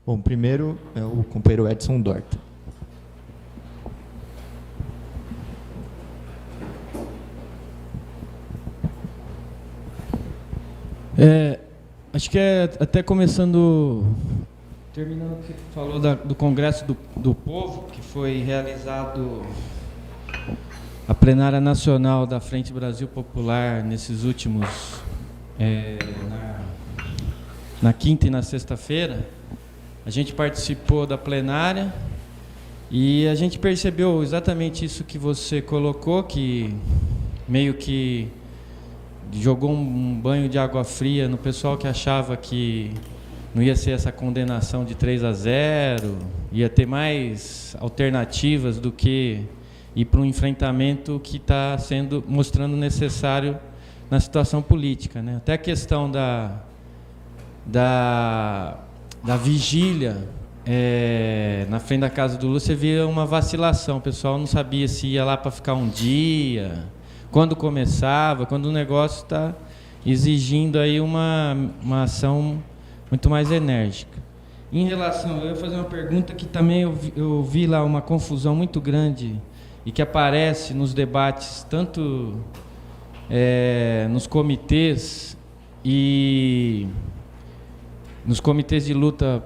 Bom, primeiro é o companheiro Edson Dorta. Acho que até terminando o que você falou do Congresso do Povo, que foi realizado a plenária nacional da Frente Brasil Popular nesses últimos, na quinta e na sexta-feira. A gente participou da plenária e a gente percebeu exatamente isso que você colocou, que meio que jogou um banho de água fria no pessoal que achava que não ia ser essa condenação de 3-0, ia ter mais alternativas do que ir para um enfrentamento que está mostrando necessário na situação política, né? Até a questão da vigília na frente da casa do Lula, você via uma vacilação. O pessoal não sabia se ia lá para ficar um dia, quando começava, quando o negócio está exigindo aí uma ação muito mais enérgica. Em relação, eu ia fazer uma pergunta que também eu vi lá uma confusão muito grande e que aparece nos debates, tanto nos comitês e nos comitês de luta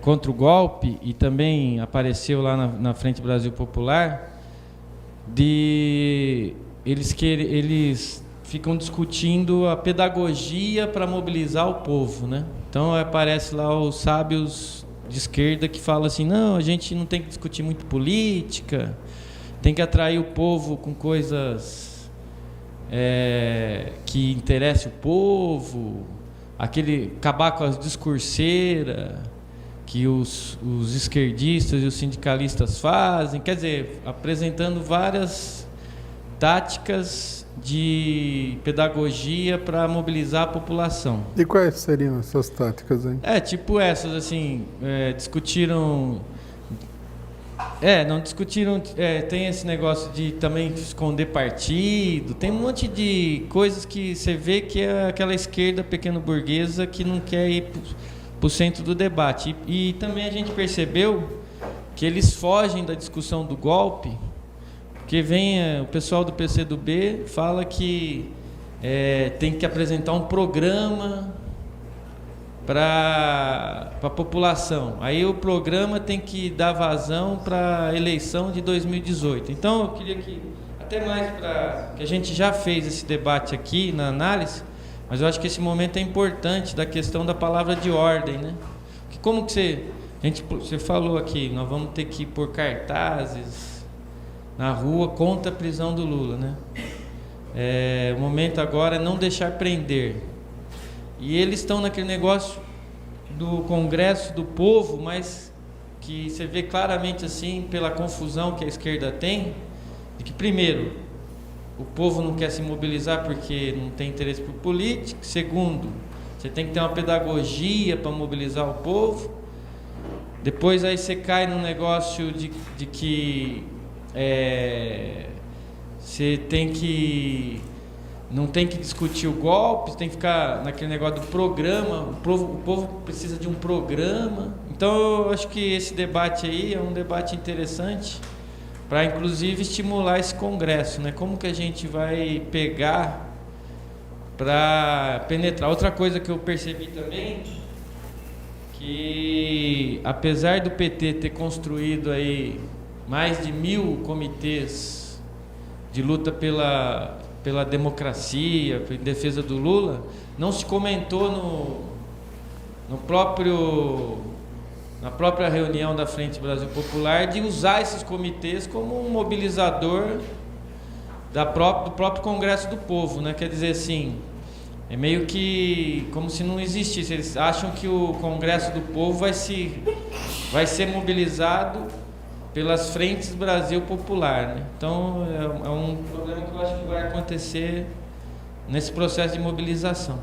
contra o golpe, e também apareceu lá na Frente Brasil Popular, eles ficam discutindo a pedagogia para mobilizar o povo, né? Então aparece lá os sábios de esquerda que falam assim: não, a gente não tem que discutir muito política, tem que atrair o povo com coisas que interessem o povo, acabar com as discurseiras que os esquerdistas e os sindicalistas fazem, quer dizer, apresentando várias táticas de pedagogia para mobilizar a população. E quais seriam essas táticas aí? Tipo essas, assim, discutiram... não discutiram... tem esse negócio de também esconder partido, tem um monte de coisas que você vê que é aquela esquerda pequeno-burguesa que não quer ir para o centro do debate. E também a gente percebeu que eles fogem da discussão do golpe, porque vem o pessoal do PCdoB, fala que tem que apresentar um programa para a população. Aí o programa tem que dar vazão para a eleição de 2018. Então eu queria que, até mais que a gente já fez esse debate aqui na análise, mas eu acho que esse momento é importante da questão da palavra de ordem, né? Que como que você falou aqui, nós vamos ter que pôr cartazes na rua contra a prisão do Lula, né? O momento agora é não deixar prender. E eles estão naquele negócio do Congresso do Povo, mas que você vê claramente assim, pela confusão que a esquerda tem, de que primeiro, o povo não quer se mobilizar porque não tem interesse por política. Segundo, você tem que ter uma pedagogia para mobilizar o povo. Depois aí você cai no negócio de que você não tem que discutir o golpe, você tem que ficar naquele negócio do programa. O povo precisa de um programa. Então eu acho que esse debate aí é um debate interessante para inclusive estimular esse congresso, né? Como que a gente vai pegar para penetrar? Outra coisa que eu percebi também, que apesar do PT ter construído aí mais de 1000 comitês de luta pela democracia, em defesa do Lula, não se comentou na própria reunião da Frente Brasil Popular de usar esses comitês como um mobilizador do próprio Congresso do Povo, né? Quer dizer assim, é meio que como se não existisse. Eles acham que o Congresso do Povo vai ser mobilizado pelas Frentes Brasil Popular, né? Então é um problema que eu acho que vai acontecer nesse processo de mobilização.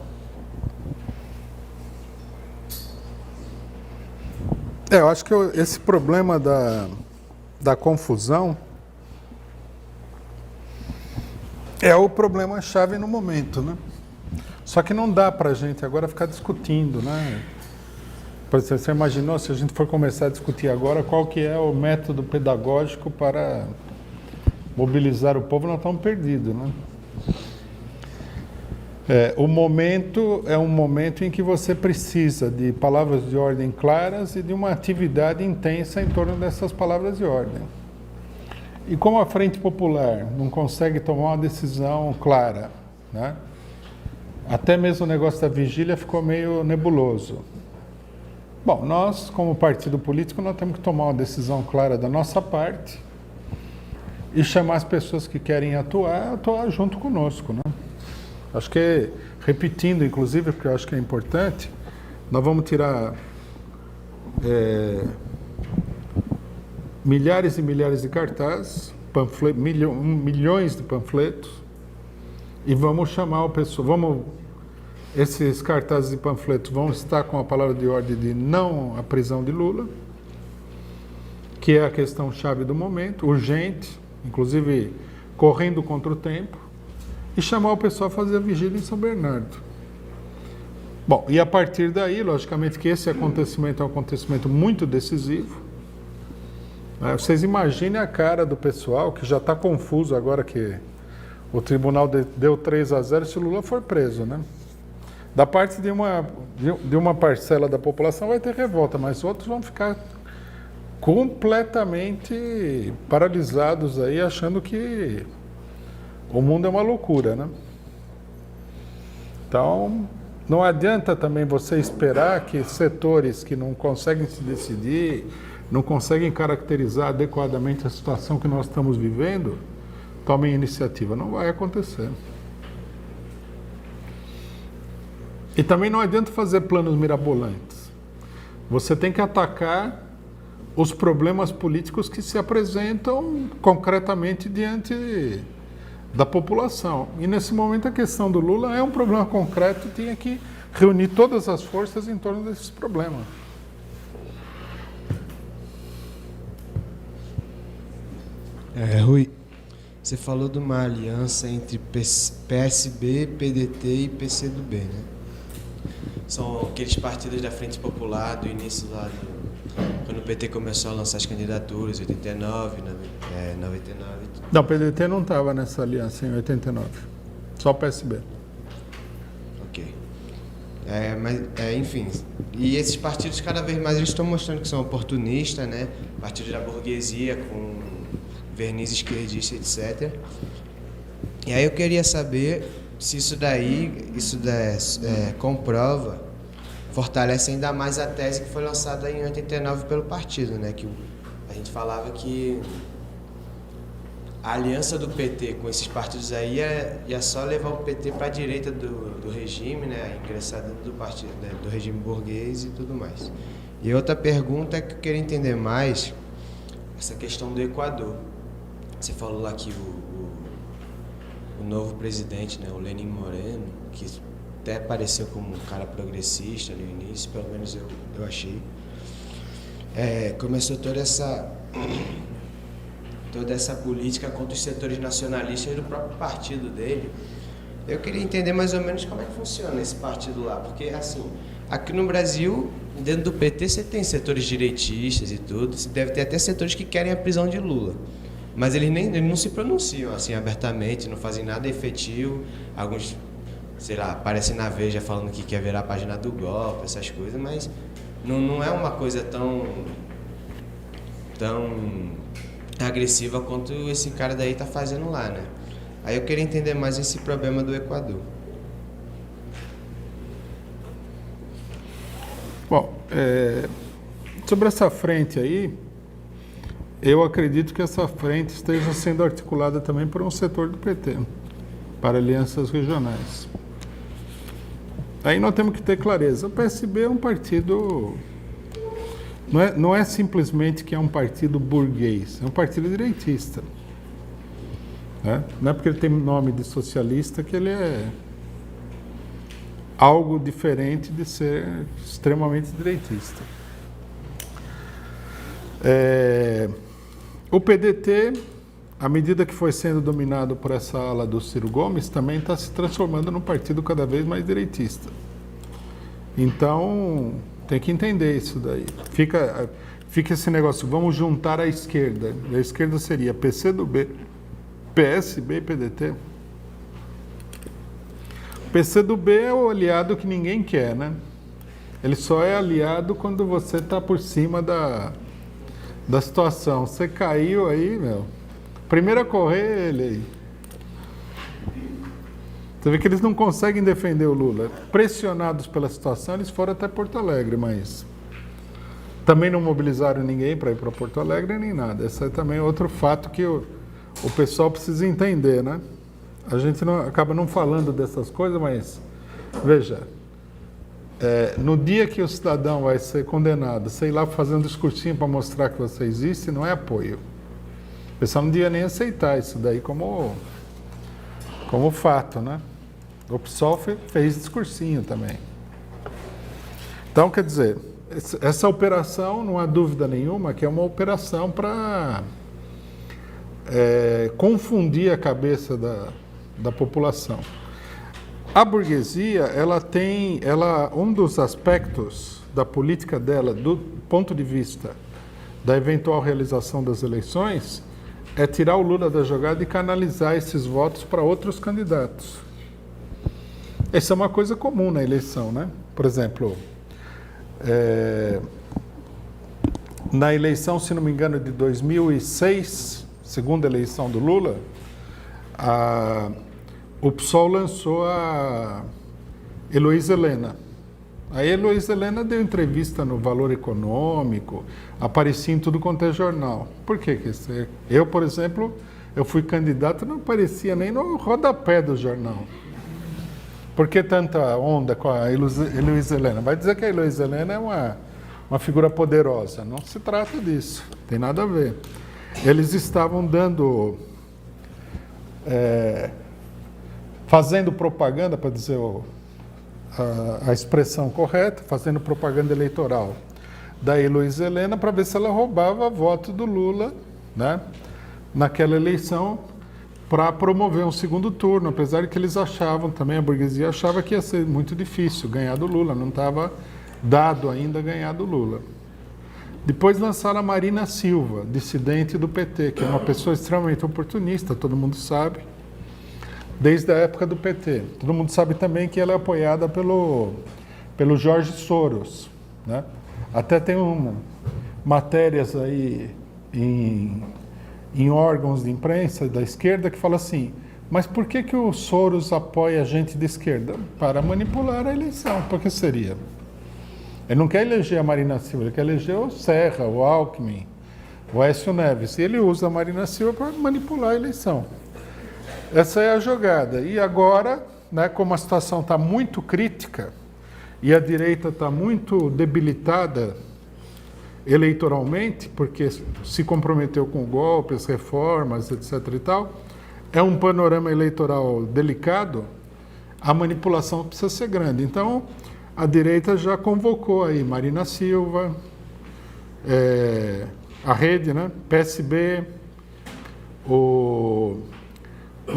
Eu acho que esse problema da confusão é o problema-chave no momento, né? Só que não dá para a gente agora ficar discutindo, né? Por exemplo, você imaginou se a gente for começar a discutir agora qual que é o método pedagógico para mobilizar o povo, nós estamos perdidos, né? O momento é um momento em que você precisa de palavras de ordem claras e de uma atividade intensa em torno dessas palavras de ordem. E como a Frente Popular não consegue tomar uma decisão clara, né? Até mesmo o negócio da vigília ficou meio nebuloso. Bom, nós, como partido político, nós temos que tomar uma decisão clara da nossa parte e chamar as pessoas que querem atuar junto conosco, né? Acho que, repetindo, inclusive, porque eu acho que é importante, nós vamos tirar milhares e milhares de cartazes, milhões de panfletos, e vamos chamar o pessoal. Esses cartazes e panfletos vão estar com a palavra de ordem de não à prisão de Lula, que é a questão-chave do momento, urgente, inclusive correndo contra o tempo, e chamar o pessoal a fazer a vigília em São Bernardo. Bom, e a partir daí, logicamente que esse acontecimento é um acontecimento muito decisivo. Vocês imaginem a cara do pessoal que já está confuso agora que o tribunal deu 3-0 se o Lula for preso, né? Da parte de uma parcela da população vai ter revolta, mas outros vão ficar completamente paralisados aí, achando que o mundo é uma loucura, né? Então, não adianta também você esperar que setores que não conseguem se decidir, não conseguem caracterizar adequadamente a situação que nós estamos vivendo, tomem iniciativa. Não vai acontecer. E também não adianta fazer planos mirabolantes. Você tem que atacar os problemas políticos que se apresentam concretamente diante da população. E nesse momento a questão do Lula é um problema concreto, tinha que reunir todas as forças em torno desses problemas. Rui, você falou de uma aliança entre PSB, PDT e PCdoB, né? São aqueles partidos da Frente Popular do início lá, quando o PT começou a lançar as candidaturas, 89, 99. Não, o PDT não estava nessa aliança em 89, só o PSB. Ok. Enfim, e esses partidos cada vez mais eles estão mostrando que são oportunistas, né? Partidos da burguesia com verniz esquerdista, etc. E aí eu queria saber se isso comprova, fortalece ainda mais a tese que foi lançada em 89 pelo partido, né? Que a gente falava que a aliança do PT com esses partidos aí ia só levar o PT para a direita do regime, né? Ingressar dentro do partido, né? Do regime burguês e tudo mais. E outra pergunta é que eu queria entender mais essa questão do Equador. Você falou lá que o novo presidente, né? O Lenín Moreno, que até apareceu como um cara progressista no início, pelo menos eu achei. Começou toda essa política contra os setores nacionalistas do próprio partido dele. Eu queria entender mais ou menos como é que funciona esse partido lá, porque assim, aqui no Brasil, dentro do PT, você tem setores direitistas e tudo, você deve ter até setores que querem a prisão de Lula. Mas eles não se pronunciam assim abertamente, não fazem nada efetivo. Alguns, sei lá, aparecem na Veja falando que quer virar a página do golpe, essas coisas, mas não é uma coisa tão agressiva quanto esse cara daí tá fazendo lá, né? Aí eu queria entender mais esse problema do Equador. Bom, sobre essa frente aí, eu acredito que essa frente esteja sendo articulada também por um setor do PT, para alianças regionais. Aí nós temos que ter clareza. O PSB é um partido... Não é simplesmente que é um partido burguês, é um partido direitista. Né? Não é porque ele tem nome de socialista que ele é algo diferente de ser extremamente direitista. O PDT, à medida que foi sendo dominado por essa ala do Ciro Gomes, também está se transformando num partido cada vez mais direitista. Então, Tem que entender isso daí. Fica esse negócio, vamos juntar a esquerda. A esquerda seria PCdoB, PSB e PDT. O PCdoB é o aliado que ninguém quer, né? Ele só é aliado quando você está por cima da situação. Você caiu aí, meu. Primeiro a correr é ele aí. Você vê que eles não conseguem defender o Lula. Pressionados pela situação, eles foram até Porto Alegre, mas também não mobilizaram ninguém para ir para Porto Alegre nem nada. Esse é também outro fato que o pessoal precisa entender, né? A gente acaba não falando dessas coisas, mas veja, no dia que o cidadão vai ser condenado, sei lá, fazer um discursinho para mostrar que você existe, não é apoio. O pessoal não devia nem aceitar isso daí como fato, né? O PSOL fez discursinho também. Então, quer dizer, essa operação, não há dúvida nenhuma, que é uma operação para confundir a cabeça da população. A burguesia, um dos aspectos da política dela, do ponto de vista da eventual realização das eleições, é tirar o Lula da jogada e canalizar esses votos para outros candidatos. Essa é uma coisa comum na eleição, né? Por exemplo, na eleição, se não me engano, de 2006, segunda eleição do Lula, o PSOL lançou a Heloísa Helena. A Heloísa Helena deu entrevista no Valor Econômico, aparecia em tudo quanto é jornal. Por que isso? Eu, por exemplo, eu fui candidato, não aparecia nem no rodapé do jornal. Por que tanta onda com a Heloísa Helena? Vai dizer que a Heloísa Helena é uma figura poderosa. Não se trata disso, tem nada a ver. Eles estavam fazendo propaganda, para dizer a expressão correta, fazendo propaganda eleitoral da Heloísa Helena para ver se ela roubava voto do Lula, né, naquela eleição, para promover um segundo turno, apesar de que eles achavam também, a burguesia achava que ia ser muito difícil ganhar do Lula, não estava dado ainda ganhar do Lula. Depois lançaram a Marina Silva, dissidente do PT, que é uma pessoa extremamente oportunista, todo mundo sabe, desde a época do PT. Todo mundo sabe também que ela é apoiada pelo Jorge Soros, né? Até tem matérias aí em órgãos de imprensa da esquerda que falam assim, mas por que o Soros apoia a gente de esquerda? Para manipular a eleição. Por que seria? Ele não quer eleger a Marina Silva, ele quer eleger o Serra, o Alckmin, o Aécio Neves. E ele usa a Marina Silva para manipular a eleição. Essa é a jogada. E agora, né, como a situação está muito crítica e a direita está muito debilitada eleitoralmente, porque se comprometeu com golpes, reformas, etc. e tal, é um panorama eleitoral delicado, a manipulação precisa ser grande. Então, a direita já convocou aí Marina Silva, a Rede, né, PSB, o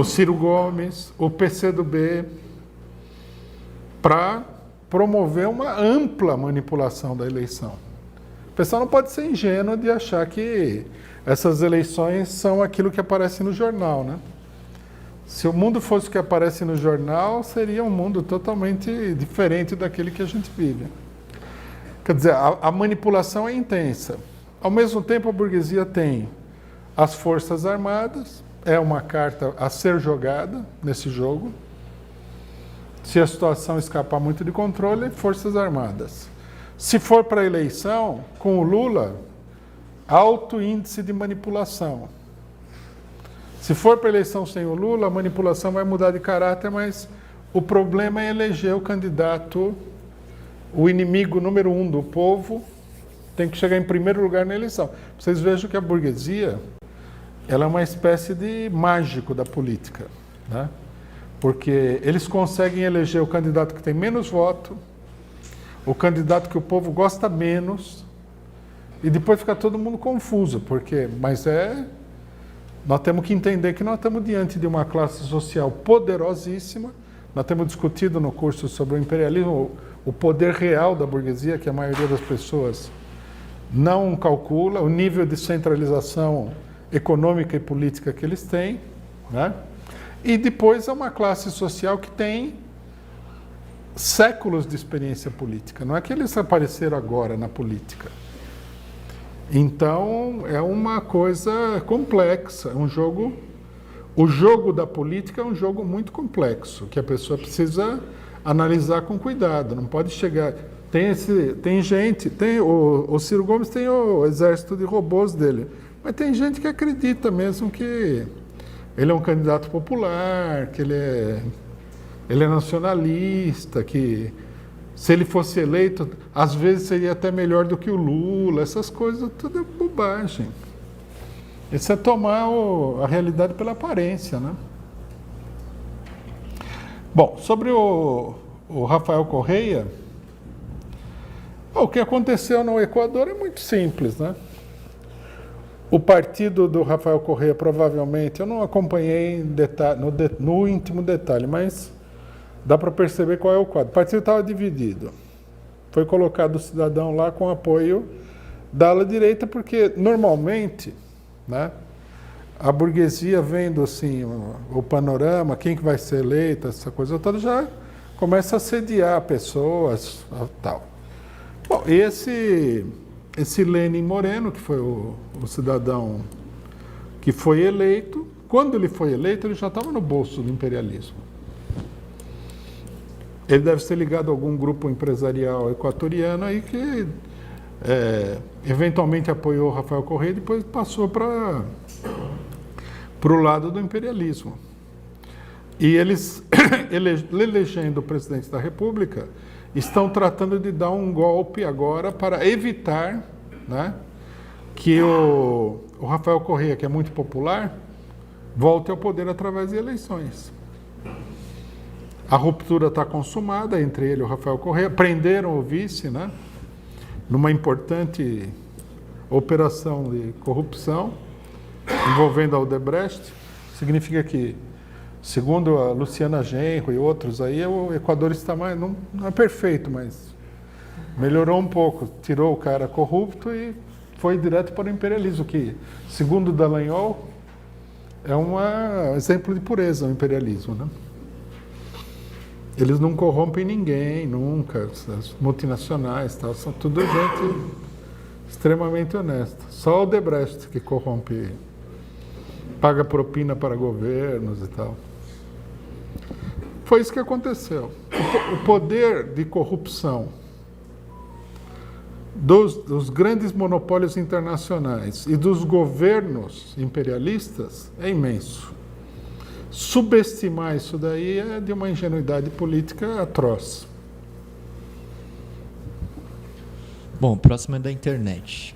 Ciro Gomes, o PCdoB, para promover uma ampla manipulação da eleição. O pessoal não pode ser ingênuo de achar que essas eleições são aquilo que aparece no jornal, né? Se o mundo fosse o que aparece no jornal, seria um mundo totalmente diferente daquele que a gente vive. Quer dizer, a manipulação é intensa. Ao mesmo tempo, a burguesia tem as Forças Armadas, é uma carta a ser jogada nesse jogo. Se a situação escapar muito de controle, Forças Armadas. Se for para a eleição, com o Lula, alto índice de manipulação. Se for para a eleição sem o Lula, a manipulação vai mudar de caráter, mas o problema é eleger o candidato, o inimigo número 1 do povo, tem que chegar em primeiro lugar na eleição. Vocês vejam que a burguesia, ela é uma espécie de mágico da política, né? Porque eles conseguem eleger o candidato que tem menos voto, o candidato que o povo gosta menos, e depois fica todo mundo confuso, nós temos que entender que nós estamos diante de uma classe social poderosíssima, Nós temos discutido no curso sobre o imperialismo, o poder real da burguesia, que a maioria das pessoas não calcula, o nível de centralização econômica e política que eles têm, né? E depois é uma classe social que tem séculos de experiência política. Não é que eles apareceram agora na política. Então, é uma coisa complexa, é um jogo... O jogo da política é um jogo muito complexo, que a pessoa precisa analisar com cuidado. Não pode chegar... Tem gente... O Ciro Gomes tem o exército de robôs dele, mas tem gente que acredita mesmo que ele é um candidato popular, que ele é nacionalista, que se ele fosse eleito, às vezes seria até melhor do que o Lula. Essas coisas, tudo é bobagem. Isso é tomar a realidade pela aparência, né? Bom, sobre o Rafael Correia, o que aconteceu no Equador é muito simples, né? O partido do Rafael Correia, provavelmente, eu não acompanhei em detalhe, no íntimo detalhe, mas dá para perceber qual é o quadro. O partido estava dividido. Foi colocado o cidadão lá com apoio da ala direita, porque normalmente, né, a burguesia vendo assim o panorama, quem que vai ser eleito, essa coisa toda, já começa a assediar pessoas, tal. Bom, esse Lenin Moreno, que foi o cidadão que foi eleito, quando ele foi eleito, ele já estava no bolso do imperialismo. Ele deve ser ligado a algum grupo empresarial equatoriano aí que eventualmente apoiou Rafael Correia e depois passou para o lado do imperialismo. E eles, elegendo o presidente da República, estão tratando de dar um golpe agora para evitar, né, que o Rafael Correia, que é muito popular, volte ao poder através de eleições. A ruptura está consumada entre ele e o Rafael Correia. Prenderam o vice, né, numa importante operação de corrupção envolvendo a Odebrecht. Significa que, segundo a Luciana Genro e outros aí, o Equador está mais... Não é perfeito, mas melhorou um pouco. Tirou o cara corrupto e foi direto para o imperialismo, que, segundo Dallagnol, é um exemplo de pureza o imperialismo, né? Eles não corrompem ninguém, nunca. As multinacionais, tal, são tudo gente extremamente honesta. Só o Odebrecht que corrompe, paga propina para governos e tal. Foi isso que aconteceu. O poder de corrupção dos grandes monopólios internacionais e dos governos imperialistas é imenso. Subestimar isso daí é de uma ingenuidade política atroz. Bom, próximo é da internet.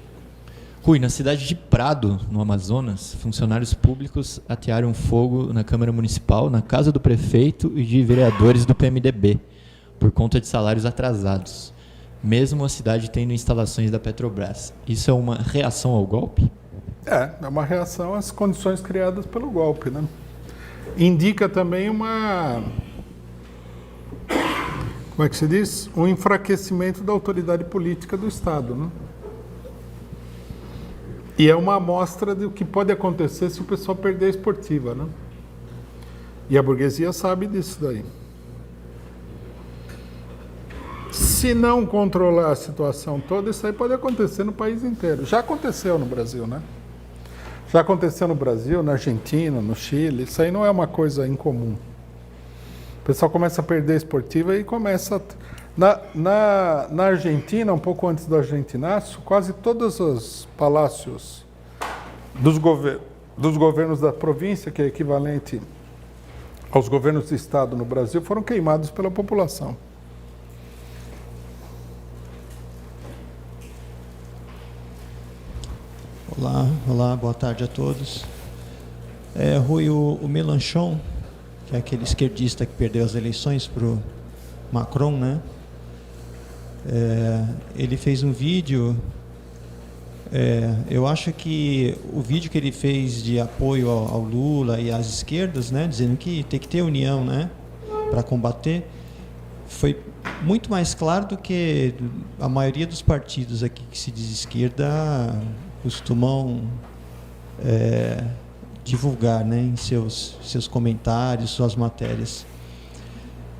Rui, na cidade de Prado, no Amazonas, funcionários públicos atearam fogo na Câmara Municipal, na casa do prefeito e de vereadores do PMDB, por conta de salários atrasados, mesmo a cidade tendo instalações da Petrobras. Isso é uma reação ao golpe? É uma reação às condições criadas pelo golpe, né? Indica também como é que se diz? Um enfraquecimento da autoridade política do Estado, né? E é uma amostra do que pode acontecer se o pessoal perder a esportiva, né? E a burguesia sabe disso daí. Se não controlar a situação toda, isso aí pode acontecer no país inteiro. Já aconteceu no Brasil, né? Já aconteceu no Brasil, na Argentina, no Chile. Isso aí não é uma coisa incomum. O pessoal começa a perder a esportiva e começa... Na Argentina, um pouco antes do argentinaço, quase todos os palácios dos governos da província, que é equivalente aos governos de Estado no Brasil, foram queimados pela população. Olá, boa tarde a todos. Rui, o Mélenchon, que é aquele esquerdista que perdeu as eleições para o Macron, né? Ele fez um vídeo, eu acho que o vídeo que ele fez de apoio ao Lula e às esquerdas, né, dizendo que tem que ter união, né? para combater, foi muito mais claro do que a maioria dos partidos aqui que se diz esquerda costumam divulgar, né, em seus comentários, suas matérias.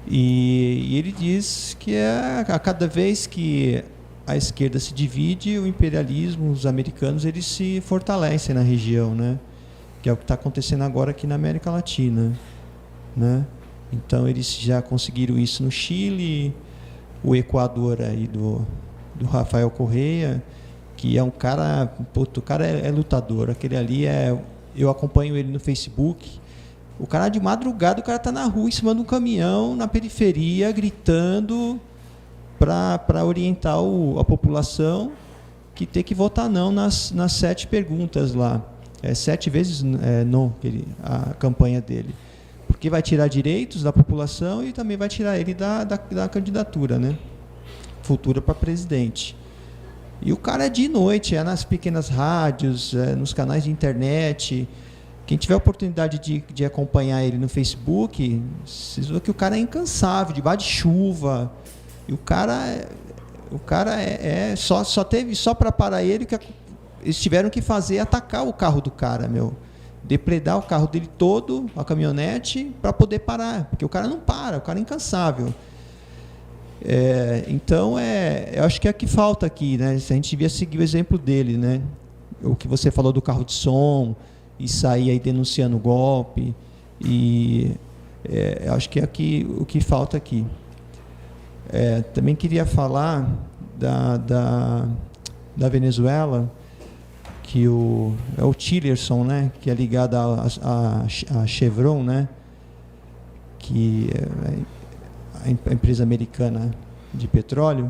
E ele diz que a cada vez que a esquerda se divide, o imperialismo, os americanos, eles se fortalecem na região, né? Que é o que está acontecendo agora aqui na América Latina, né? Então eles já conseguiram isso no Chile, o Equador aí do Rafael Correa, que é um cara, o cara é lutador, aquele ali eu acompanho ele no Facebook. O cara de madrugada, o cara está na rua em cima de um caminhão, na periferia, gritando para orientar a população que tem que votar não nas 7 perguntas lá. 7 vezes não, a campanha dele. Porque vai tirar direitos da população e também vai tirar ele da candidatura, né, futura para presidente. E o cara é de noite, nas pequenas rádios, nos canais de internet. Quem tiver a oportunidade de acompanhar ele no Facebook, vocês vão ver que o cara é incansável, debaixo de chuva. E o cara só para parar ele, que eles tiveram que atacar o carro do cara, depredar o carro dele todo, a caminhonete, para poder parar, porque o cara não para, o cara é incansável. Então, eu acho que é o que falta aqui, né? A gente devia seguir o exemplo dele, né? O que você falou do carro de som, e sair aí denunciando o golpe, e eu acho que é o que falta aqui. Também queria falar da Venezuela, que o Tillerson, né, que é ligado a Chevron, né, que é a empresa americana de petróleo,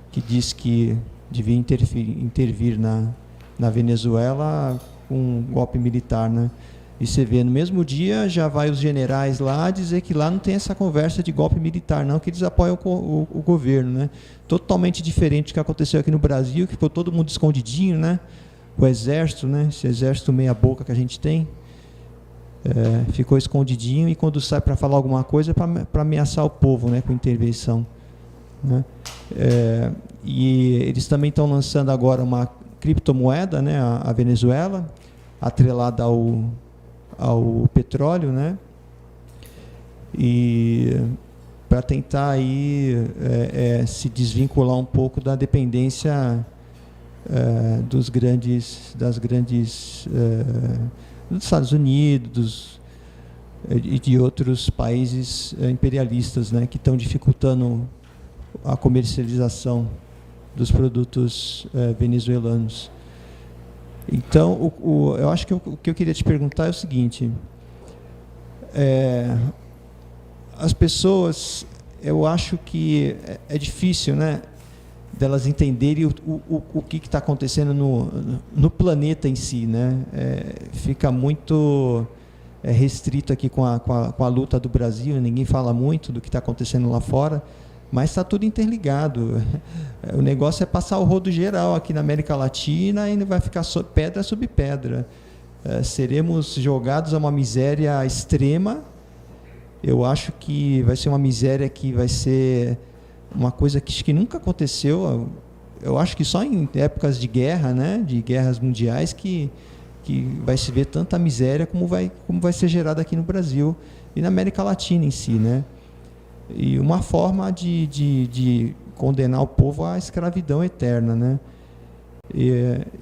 que diz que devia intervir na Venezuela com um golpe militar, né? E você vê, no mesmo dia já vai os generais lá dizer que lá não tem essa conversa de golpe militar, não, que eles apoiam o governo, né? Totalmente diferente do que aconteceu aqui no Brasil, que ficou todo mundo escondidinho, né? O exército, né? Esse exército meia boca que a gente tem, ficou escondidinho, e quando sai para falar alguma coisa é para ameaçar o povo, né? Com intervenção, né? E eles também estão lançando agora uma criptomoeda, né? A Venezuela, atrelada ao petróleo, né? E para tentar aí se desvincular um pouco da dependência dos Estados Unidos e de outros países imperialistas, né, que estão dificultando a comercialização dos produtos venezuelanos. Então, eu acho que o que eu queria te perguntar é o seguinte: as pessoas, eu acho que é difícil, né, delas entenderem o que está acontecendo no planeta em si, né? Fica muito restrito aqui com a luta do Brasil, ninguém fala muito do que está acontecendo lá fora, mas está tudo interligado. O negócio é passar o rodo geral aqui na América Latina e não vai ficar pedra sobre pedra. Seremos jogados a uma miséria extrema. Eu acho que vai ser uma miséria que vai ser uma coisa que nunca aconteceu. Eu acho que só em épocas de guerra, né, de guerras mundiais, que vai se ver tanta miséria como vai ser gerada aqui no Brasil e na América Latina em si, né? E uma forma de condenar o povo à escravidão eterna, né?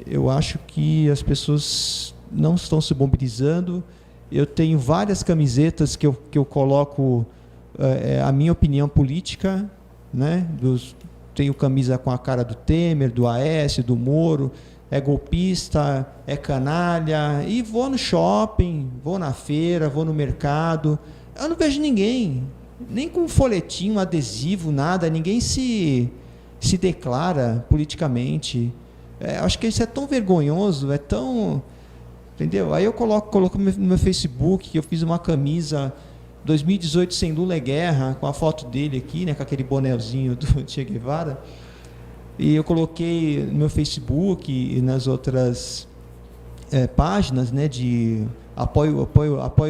Eu acho que as pessoas não estão se mobilizando. Eu tenho várias camisetas que eu coloco a minha opinião política, né? Tenho camisa com a cara do Temer, do Aécio, do Moro, é golpista, é canalha, e vou no shopping, vou na feira, vou no mercado, eu não vejo ninguém, nem com um folhetinho, um adesivo, nada, ninguém se declara politicamente. Acho que isso é tão vergonhoso, é tão... Entendeu? Aí eu coloco no meu Facebook que eu fiz uma camisa 2018 sem Lula é guerra, com a foto dele aqui, né, com aquele bonézinho do Che Guevara. E eu coloquei no meu Facebook e nas outras páginas, né, de apoio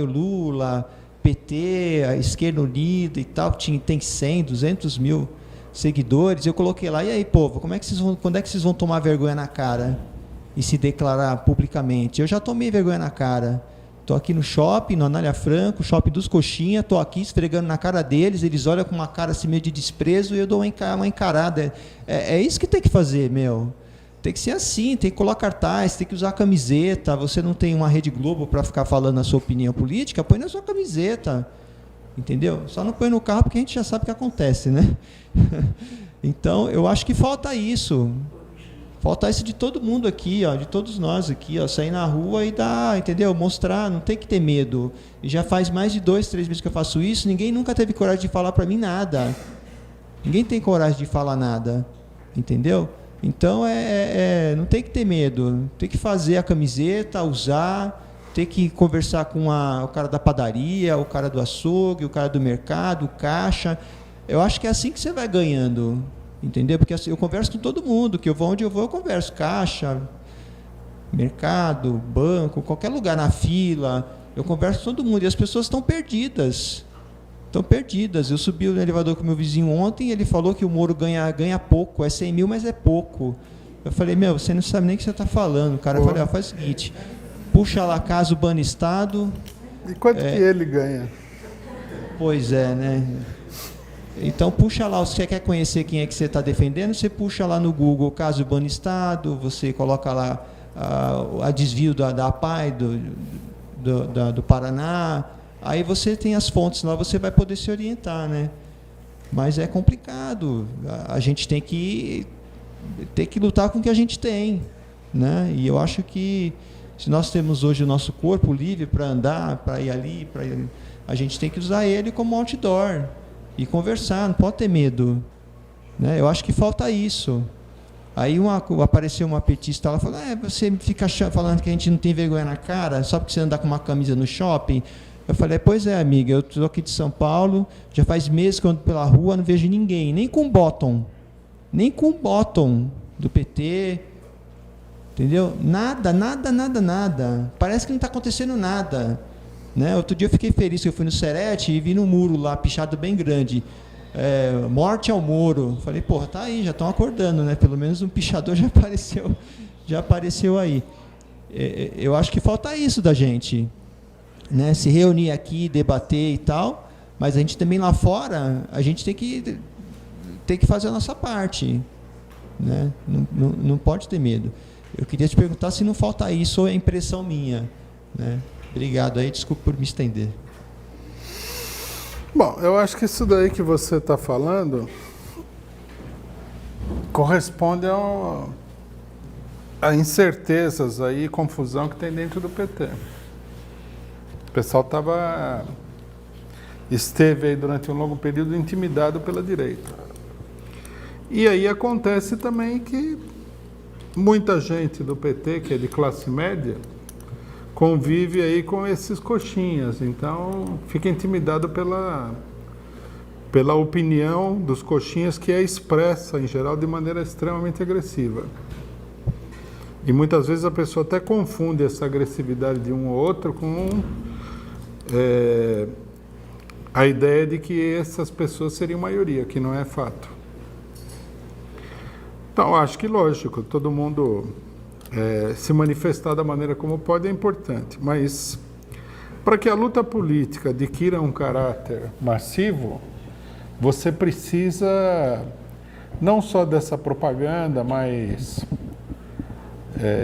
Lula, PT, a Esquerda Unida e tal, que tem 100, 200 mil seguidores. Eu coloquei lá, e aí, povo, quando é que vocês vão tomar vergonha na cara e se declarar publicamente? Eu já tomei vergonha na cara. Estou aqui no shopping, no Anália Franco, shopping dos Coxinha, estou aqui esfregando na cara deles, eles olham com uma cara assim meio de desprezo e eu dou uma encarada. É isso que tem que fazer, meu. Tem que ser assim, tem que colar cartaz, tem que usar camiseta. Você não tem uma Rede Globo para ficar falando a sua opinião política, põe na sua camiseta. Entendeu? Só não põe no carro porque a gente já sabe o que acontece, né? Então, eu acho que falta isso. Falta isso de todo mundo aqui, ó, de todos nós aqui, ó, sair na rua e dar, entendeu? Mostrar, não tem que ter medo. E já faz mais de 2, 3 meses que eu faço isso, ninguém nunca teve coragem de falar para mim nada. Ninguém tem coragem de falar nada, entendeu? Então, não tem que ter medo. Tem que fazer a camiseta, usar, tem que conversar com o cara da padaria, o cara do açougue, o cara do mercado, o caixa. Eu acho que é assim que você vai ganhando. Entendeu? Porque assim, eu converso com todo mundo, que eu vou onde eu vou, eu converso. Caixa, mercado, banco, qualquer lugar, na fila, eu converso com todo mundo. E as pessoas estão perdidas. Estão perdidas. Eu subi no elevador com meu vizinho ontem e ele falou que o Moro ganha pouco, é 100 mil, mas é pouco. Eu falei, meu, você não sabe nem o que você está falando. O cara falou, faz o seguinte, puxa lá caso bane Estado. E quanto que ele ganha? Pois é, né? Então, puxa lá, se você quer conhecer quem é que você está defendendo, você puxa lá no Google caso bane Estado, você coloca lá a desvio da APAI do Paraná, aí você tem as fontes lá, você vai poder se orientar, né? Mas é complicado, a gente tem que lutar com o que a gente tem, né? E eu acho que se nós temos hoje o nosso corpo livre para andar, para ir ali, a gente tem que usar ele como outdoor. E conversar, não pode ter medo, né? Eu acho que falta isso. Aí apareceu uma petista, ela falou, você fica falando que a gente não tem vergonha na cara, só porque você anda com uma camisa no shopping. Eu falei, pois é, amiga, eu estou aqui de São Paulo, já faz meses que eu ando pela rua, não vejo ninguém, nem com bottom do PT, entendeu? Nada. Parece que não está acontecendo nada. Né? Outro dia eu fiquei feliz que eu fui no Serete e vi no muro lá, pichado bem grande, morte ao Moro. Falei, porra, tá aí, já estão acordando, né? Pelo menos um pichador já apareceu aí. Eu acho que falta isso da gente, né? Se reunir aqui, debater e tal, mas a gente também lá fora, a gente tem que fazer a nossa parte, né? Não pode ter medo. Eu queria te perguntar se não falta isso ou é impressão minha, né? Obrigado aí, desculpa por me estender. Bom, eu acho que isso daí que você está falando corresponde a incertezas aí, confusão que tem dentro do PT. O pessoal esteve aí durante um longo período intimidado pela direita. E aí acontece também que muita gente do PT, que é de classe média, convive aí com esses coxinhas, então fica intimidado pela opinião dos coxinhas, que é expressa, em geral, de maneira extremamente agressiva. E muitas vezes a pessoa até confunde essa agressividade de um ou outro com a ideia de que essas pessoas seriam maioria, que não é fato. Então, acho que lógico, todo mundo se manifestar da maneira como pode é importante, mas para que a luta política adquira um caráter massivo, você precisa não só dessa propaganda mais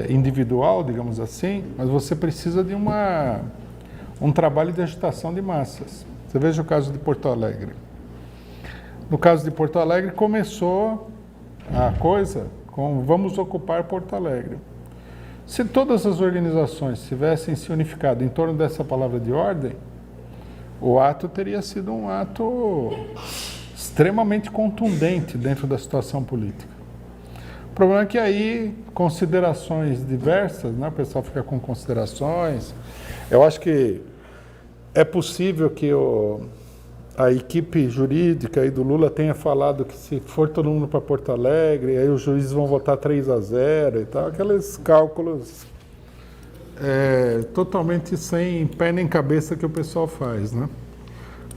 individual, digamos assim, mas você precisa de um trabalho de agitação de massas. Você veja o caso de Porto Alegre. No caso de Porto Alegre, começou a coisa com vamos ocupar Porto Alegre. Se todas as organizações tivessem se unificado em torno dessa palavra de ordem, o ato teria sido um ato extremamente contundente dentro da situação política. O problema é que aí, considerações diversas, né? O pessoal fica com considerações. Eu acho que é possível que a equipe jurídica aí do Lula tenha falado que se for todo mundo para Porto Alegre, aí os juízes vão votar 3-0 e tal, aqueles cálculos totalmente sem pé nem cabeça que o pessoal faz, né?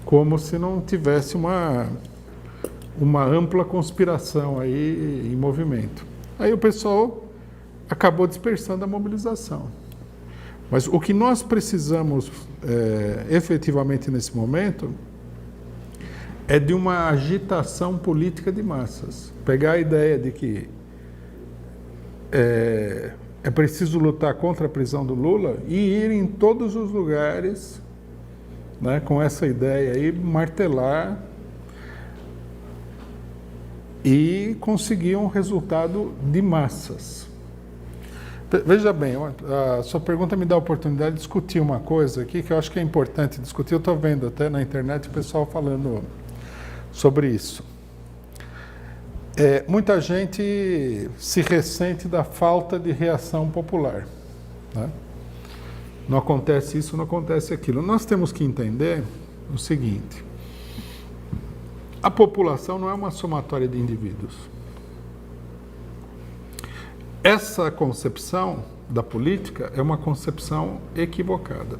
como se não tivesse uma ampla conspiração aí em movimento. Aí o pessoal acabou dispersando a mobilização. Mas o que nós precisamos efetivamente nesse momento é de uma agitação política de massas. Pegar a ideia de que é preciso lutar contra a prisão do Lula e ir em todos os lugares, né, com essa ideia aí, martelar e conseguir um resultado de massas. Veja bem, a sua pergunta me dá a oportunidade de discutir uma coisa aqui que eu acho que é importante discutir. Eu estou vendo até na internet o pessoal falando sobre isso. Muita gente se ressente da falta de reação popular, né? Não acontece isso, não acontece aquilo. Nós temos que entender o seguinte: a população não é uma somatória de indivíduos. Essa concepção da política é uma concepção equivocada.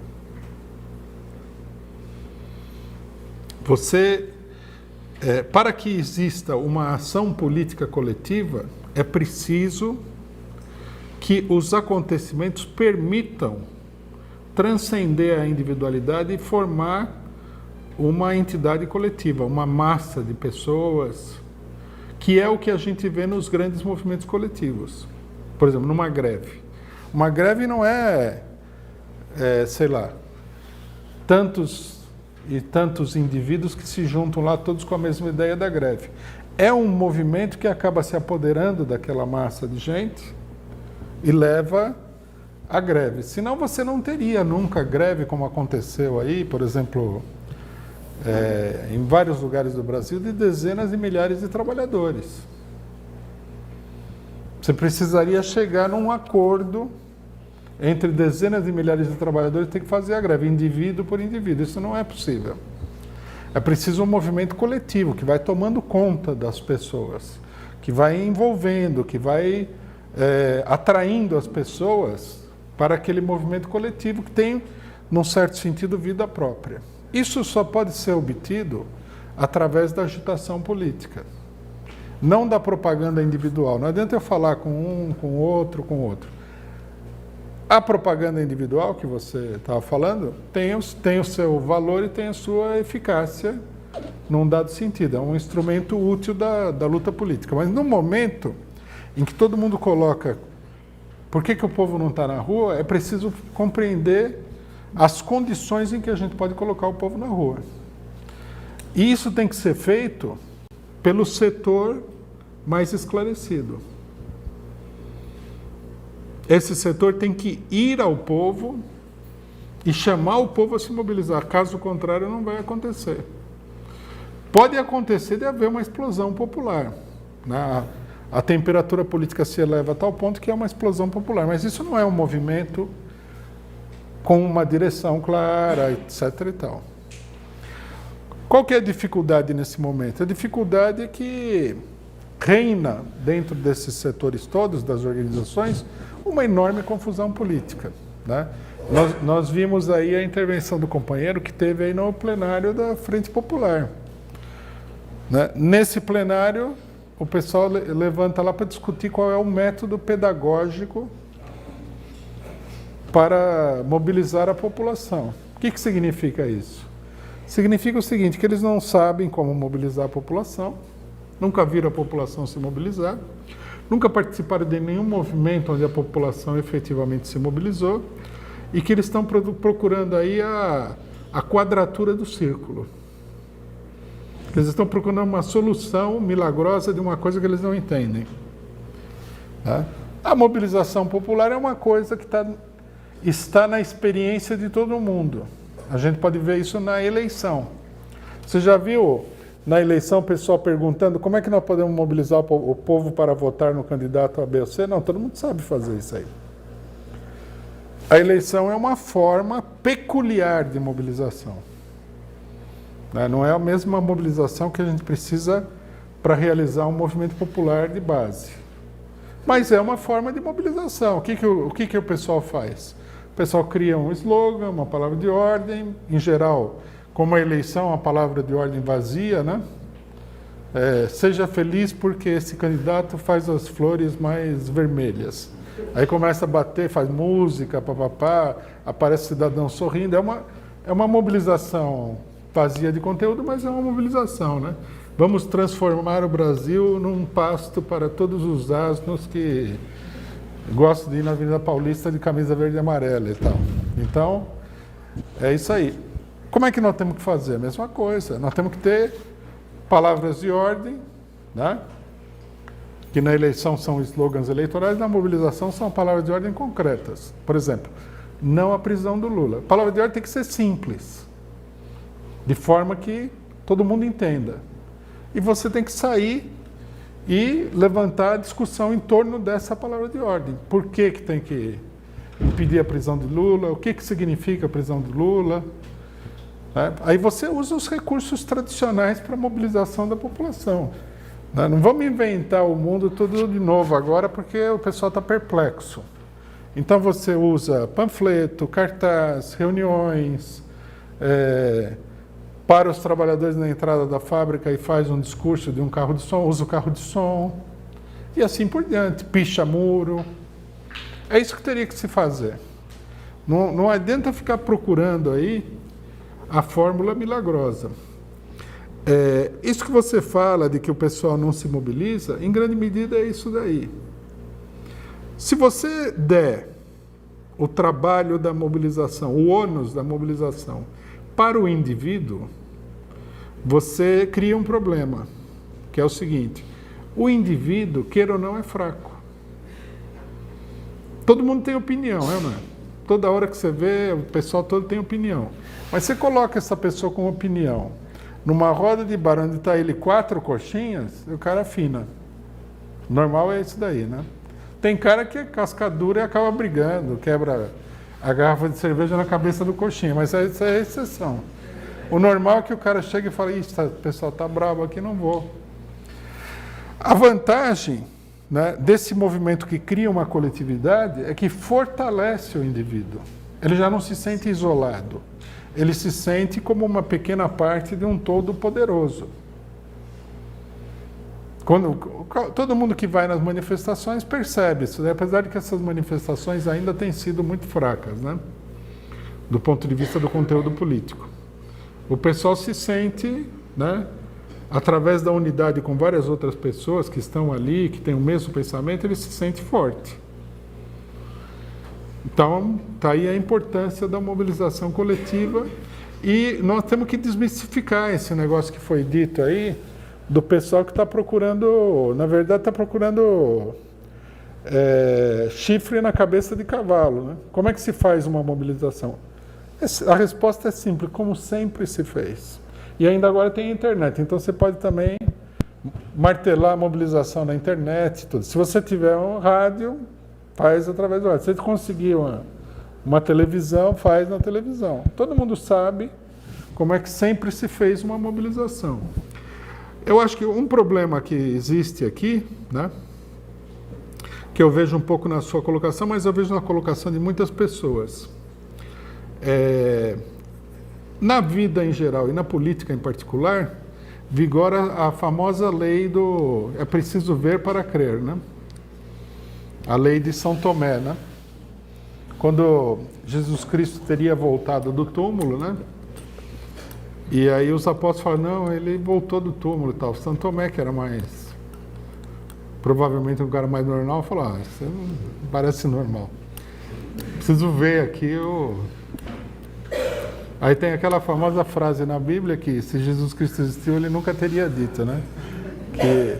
Para que exista uma ação política coletiva, é preciso que os acontecimentos permitam transcender a individualidade e formar uma entidade coletiva, uma massa de pessoas, que é o que a gente vê nos grandes movimentos coletivos. Por exemplo, numa greve. Uma greve não sei lá, tantos e tantos indivíduos que se juntam lá todos com a mesma ideia da greve. É um movimento que acaba se apoderando daquela massa de gente e leva à greve. Senão você não teria nunca greve como aconteceu aí, por exemplo, em vários lugares do Brasil, de dezenas de milhares de trabalhadores. Você precisaria chegar num acordo entre dezenas de milhares de trabalhadores, tem que fazer a greve, indivíduo por indivíduo. Isso não é possível. É preciso um movimento coletivo, que vai tomando conta das pessoas, que vai envolvendo, que vai atraindo as pessoas para aquele movimento coletivo que tem, num certo sentido, vida própria. Isso só pode ser obtido através da agitação política, não da propaganda individual. Não adianta eu falar com um, com outro. A propaganda individual que você estava falando tem o seu valor e tem a sua eficácia num dado sentido. É um instrumento útil da luta política. Mas no momento em que todo mundo coloca por que o povo não está na rua, é preciso compreender as condições em que a gente pode colocar o povo na rua. E isso tem que ser feito pelo setor mais esclarecido. Esse setor tem que ir ao povo e chamar o povo a se mobilizar. Caso contrário, não vai acontecer. Pode acontecer de haver uma explosão popular, né? A temperatura política se eleva a tal ponto que é uma explosão popular. Mas isso não é um movimento com uma direção clara, etc. e tal. Qual que é a dificuldade nesse momento? A dificuldade é que reina dentro desses setores todos, das organizações, uma enorme confusão política, né? Nós vimos aí a intervenção do companheiro que teve aí no plenário da Frente Popular, né? Nesse plenário, o pessoal levanta lá para discutir qual é o método pedagógico para mobilizar a população. O que significa isso? Significa o seguinte, que eles não sabem como mobilizar a população, nunca viram a população se mobilizar, nunca participaram de nenhum movimento onde a população efetivamente se mobilizou e que eles estão procurando aí a quadratura do círculo. Eles estão procurando uma solução milagrosa de uma coisa que eles não entendem. Tá? A mobilização popular é uma coisa que está na experiência de todo mundo. A gente pode ver isso na eleição. Você já viu na eleição o pessoal perguntando como é que nós podemos mobilizar o povo para votar no candidato A, B ou C? Não, todo mundo sabe fazer isso aí. A eleição é uma forma peculiar de mobilização. Não é a mesma mobilização que a gente precisa para realizar um movimento popular de base. Mas é uma forma de mobilização. O que o pessoal faz? O pessoal cria um slogan, uma palavra de ordem, em geral como a eleição é uma palavra de ordem vazia, né? Seja feliz porque esse candidato faz as flores mais vermelhas. Aí começa a bater, faz música, papapá, aparece cidadão sorrindo. É uma mobilização vazia de conteúdo, mas é uma mobilização, né? Vamos transformar o Brasil num pasto para todos os asnos que gostam de ir na Avenida Paulista de camisa verde e amarela e tal. Então, é isso aí. Como é que nós temos que fazer? A mesma coisa. Nós temos que ter palavras de ordem, né? Que na eleição são slogans eleitorais, na mobilização são palavras de ordem concretas. Por exemplo, não a prisão do Lula. A palavra de ordem tem que ser simples, de forma que todo mundo entenda. E você tem que sair e levantar a discussão em torno dessa palavra de ordem. Por que tem que impedir a prisão de Lula? O que significa a prisão de Lula? Aí você usa os recursos tradicionais para a mobilização da população. Não vamos inventar o mundo tudo de novo agora, porque o pessoal está perplexo. Então você usa panfleto, cartaz, reuniões, para os trabalhadores na entrada da fábrica e faz um discurso de um carro de som, usa o carro de som, e assim por diante, picha muro. É isso que teria que se fazer. Não adianta ficar procurando aí a fórmula milagrosa. Isso que você fala de que o pessoal não se mobiliza, em grande medida é isso daí. Se você der o trabalho da mobilização, o ônus da mobilização, para o indivíduo, você cria um problema, que é o seguinte: o indivíduo, queira ou não, é fraco. Todo mundo tem opinião, não é? Toda hora que você vê, o pessoal todo tem opinião. Mas você coloca essa pessoa com opinião numa roda de bar onde está ele 4 coxinhas, o cara afina. Normal é isso daí, né? Tem cara que é cascadura e acaba brigando, quebra a garrafa de cerveja na cabeça do coxinha, mas essa é a exceção. O normal é que o cara chega e fala: "Ixi, o pessoal está bravo aqui, não vou". A vantagem, né, desse movimento que cria uma coletividade é que fortalece o indivíduo. Ele já não se sente isolado. Ele se sente como uma pequena parte de um todo poderoso. Todo mundo que vai nas manifestações percebe isso, né? Apesar de que essas manifestações ainda têm sido muito fracas, né? Do ponto de vista do conteúdo político. O pessoal se sente, né, através da unidade com várias outras pessoas que estão ali, que têm o mesmo pensamento, ele se sente forte. Então, está aí a importância da mobilização coletiva, e nós temos que desmistificar esse negócio que foi dito aí, do pessoal que está procurando, na verdade está procurando chifre na cabeça de cavalo, né? Como é que se faz uma mobilização? A resposta é simples, como sempre se fez. E ainda agora tem a internet, então você pode também martelar a mobilização na internet, tudo. Se você tiver um rádio, faz através do rádio. Se você conseguir uma televisão, faz na televisão. Todo mundo sabe como é que sempre se fez uma mobilização. Eu acho que um problema que existe aqui, né, que eu vejo um pouco na sua colocação, mas eu vejo na colocação de muitas pessoas. Na vida em geral e na política em particular, vigora a famosa lei do é preciso ver para crer, né? A lei de São Tomé, né? Quando Jesus Cristo teria voltado do túmulo, né? E aí os apóstolos falaram: não, ele voltou do túmulo e tal. São Tomé, que era provavelmente um cara mais normal, falou: isso não parece normal. Preciso ver aqui Aí tem aquela famosa frase na Bíblia que, se Jesus Cristo existiu, ele nunca teria dito, né? Que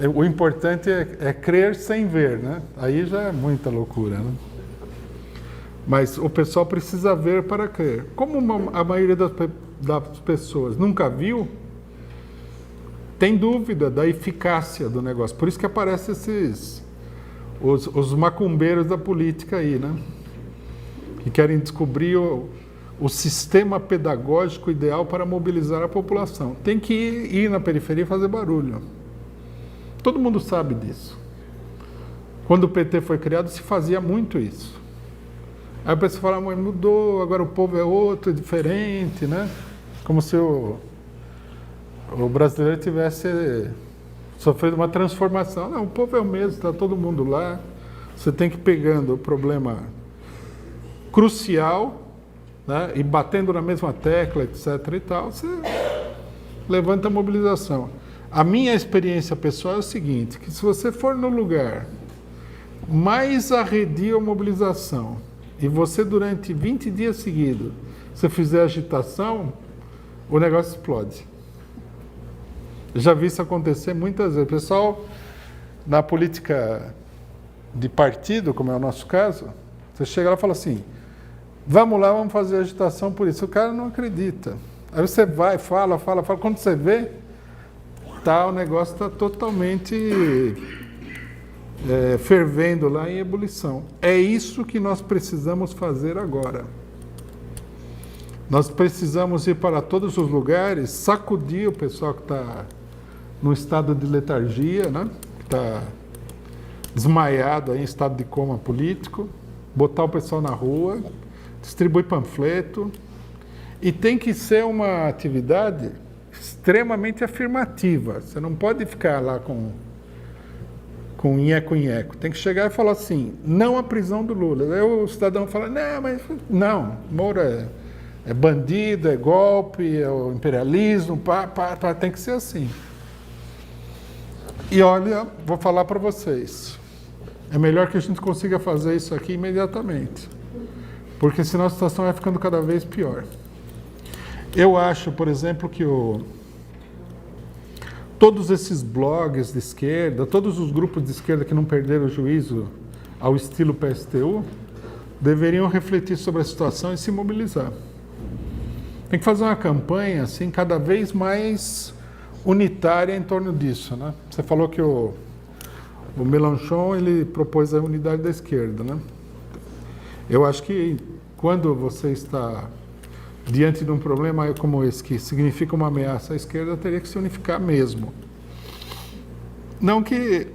o importante é crer sem ver, né? Aí já é muita loucura, né? Mas o pessoal precisa ver para crer. Como a maioria das pessoas nunca viu, tem dúvida da eficácia do negócio. Por isso que aparecem os macumbeiros da política aí, né? Que querem descobrir o sistema pedagógico ideal para mobilizar a população. Tem que ir na periferia e fazer barulho. Todo mundo sabe disso. Quando o PT foi criado, se fazia muito isso. Aí a pessoa fala: mas mudou, agora o povo é outro, é diferente, né? como se o brasileiro tivesse sofrido uma transformação. Não, o povo é o mesmo, está todo mundo lá. Você tem que ir pegando o problema crucial, né, e batendo na mesma tecla, etc. e tal, você levanta a mobilização. A minha experiência pessoal é o seguinte, que se você for no lugar mais arredio a mobilização e você durante 20 dias seguidos, você fizer agitação, o negócio explode. Eu já vi isso acontecer muitas vezes. O pessoal, na política de partido, como é o nosso caso, você chega lá e fala assim, vamos lá, vamos fazer agitação por isso. O cara não acredita. Aí você vai, fala. Quando você vê, o negócio está totalmente fervendo lá em ebulição. É isso que nós precisamos fazer agora. Nós precisamos ir para todos os lugares, sacudir o pessoal que está no estado de letargia, né? Que está desmaiado aí, em estado de coma político, botar o pessoal na rua, distribuir panfleto. E tem que ser uma atividade extremamente afirmativa. Você não pode ficar lá com nheco. Tem que chegar e falar assim, não à prisão do Lula. Aí o cidadão fala, não, Moro é bandido, é golpe, é o imperialismo, tem que ser assim. E olha, vou falar para vocês, é melhor que a gente consiga fazer isso aqui imediatamente, porque senão a situação vai ficando cada vez pior. Eu acho, por exemplo, que todos esses blogs de esquerda, todos os grupos de esquerda que não perderam o juízo ao estilo PSTU, deveriam refletir sobre a situação e se mobilizar. Tem que fazer uma campanha assim, cada vez mais unitária em torno disso, né? Você falou que o Mélenchon, ele propôs a unidade da esquerda, né? Eu acho que quando você está diante de um problema como esse, que significa uma ameaça à esquerda, teria que se unificar mesmo. Não que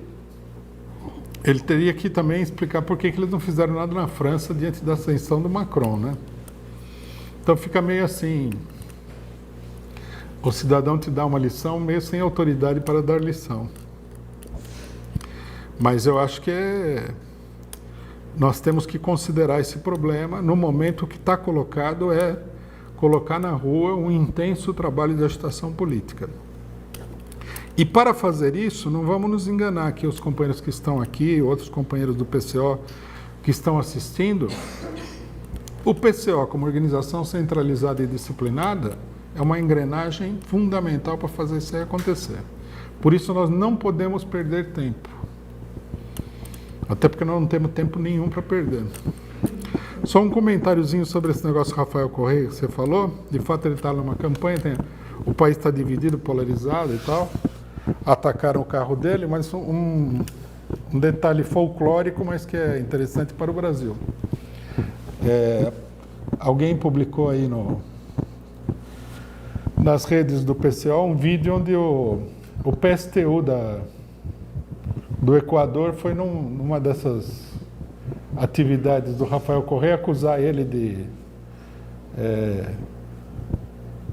ele teria que também explicar por que eles não fizeram nada na França diante da ascensão do Macron, né? Então fica meio assim, o cidadão te dá uma lição meio sem autoridade para dar lição. Mas eu acho que nós temos que considerar esse problema no momento que está colocado colocar na rua um intenso trabalho de agitação política. E para fazer isso, não vamos nos enganar aqui, os companheiros que estão aqui, outros companheiros do PCO que estão assistindo, o PCO, como organização centralizada e disciplinada, é uma engrenagem fundamental para fazer isso aí acontecer. Por isso nós não podemos perder tempo. Até porque nós não temos tempo nenhum para perder. Só um comentáriozinho sobre esse negócio do Rafael Correia que você falou. De fato, ele está numa campanha, o país está dividido, polarizado e tal. Atacaram o carro dele, mas um detalhe folclórico, mas que é interessante para o Brasil. Alguém publicou aí nas redes do PCO um vídeo onde o PSTU do Equador foi numa dessas atividades do Rafael Correia, acusar ele de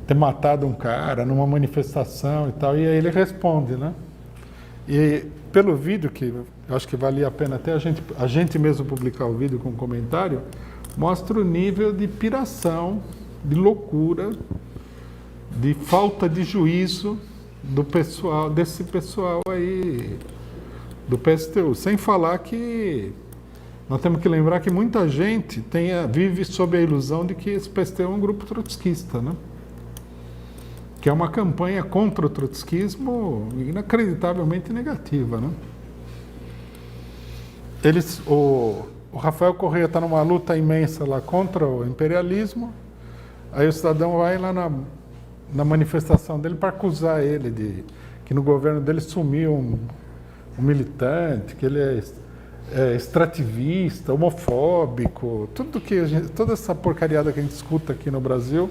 ter matado um cara numa manifestação e tal, e aí ele responde, né? E pelo vídeo, que eu acho que valia a pena até a gente mesmo publicar o vídeo com comentário, mostra o nível de piração, de loucura, de falta de juízo desse pessoal aí do PSTU. Sem falar que nós temos que lembrar que muita gente vive sob a ilusão de que esse PSTU é um grupo trotskista, né? Que é uma campanha contra o trotskismo inacreditavelmente negativa, né? O Rafael Correia está numa luta imensa lá contra o imperialismo, aí o cidadão vai lá na manifestação dele para acusar ele que no governo dele sumiu um militante, que ele é extrativista, homofóbico, toda essa porcariada que a gente escuta aqui no Brasil,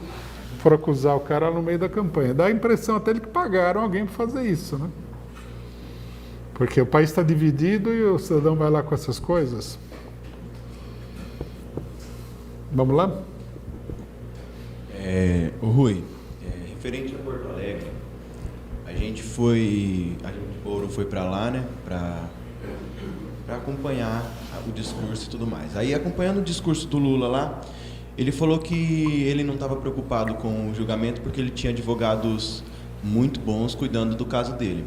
foram acusar o cara no meio da campanha. Dá a impressão até de que pagaram alguém para fazer isso, né? Porque o país está dividido e o cidadão vai lá com essas coisas. Vamos lá? Rui, referente a Porto Alegre, o Ouro foi para lá, né, para acompanhar o discurso e tudo mais. Aí, acompanhando o discurso do Lula lá, ele falou que ele não estava preocupado com o julgamento porque ele tinha advogados muito bons cuidando do caso dele.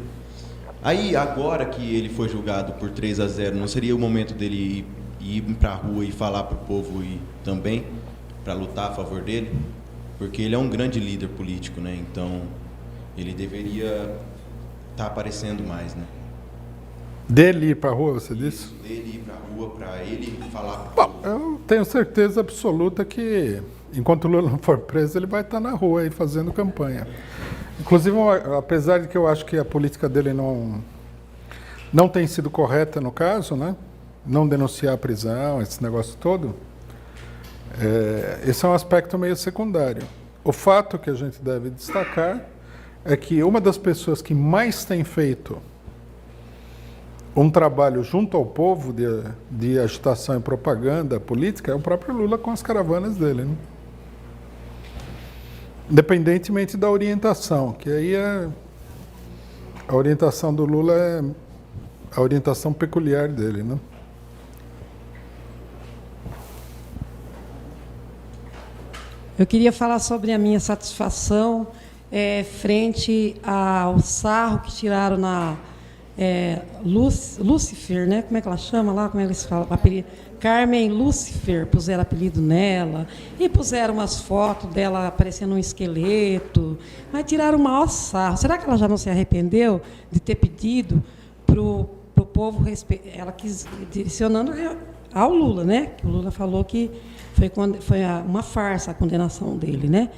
Aí, agora que ele foi julgado por 3-0, não seria o momento dele ir para a rua e falar para o povo e também para lutar a favor dele? Porque ele é um grande líder político, né? Então, ele deveria estar aparecendo mais, né? Dele ir para a rua, você disse? Dele ir para a rua, para ele falar para o Bom, povo. eu tenho certeza absoluta que, enquanto o Lula não for preso, ele vai estar na rua aí fazendo campanha. Inclusive, apesar de que eu acho que a política dele não tem sido correta no caso, né? Não denunciar a prisão, esse negócio todo, esse é um aspecto meio secundário. O fato que a gente deve destacar é que uma das pessoas que mais tem feito um trabalho junto ao povo de agitação e propaganda política é o próprio Lula com as caravanas dele, né? Independentemente da orientação, que aí a orientação do Lula é a orientação peculiar dele, né? Eu queria falar sobre a minha satisfação frente ao sarro que tiraram na Lúcifer, né? Como é que ela chama lá? Como é que eles falam? Carmen Lúcifer, puseram apelido nela, e puseram umas fotos dela parecendo um esqueleto, mas tiraram o maior sarro. Será que ela já não se arrependeu de ter pedido para o povo respeitar? Ela quis, direcionando ao Lula, né? Que o Lula falou que foi uma farsa a condenação dele, né?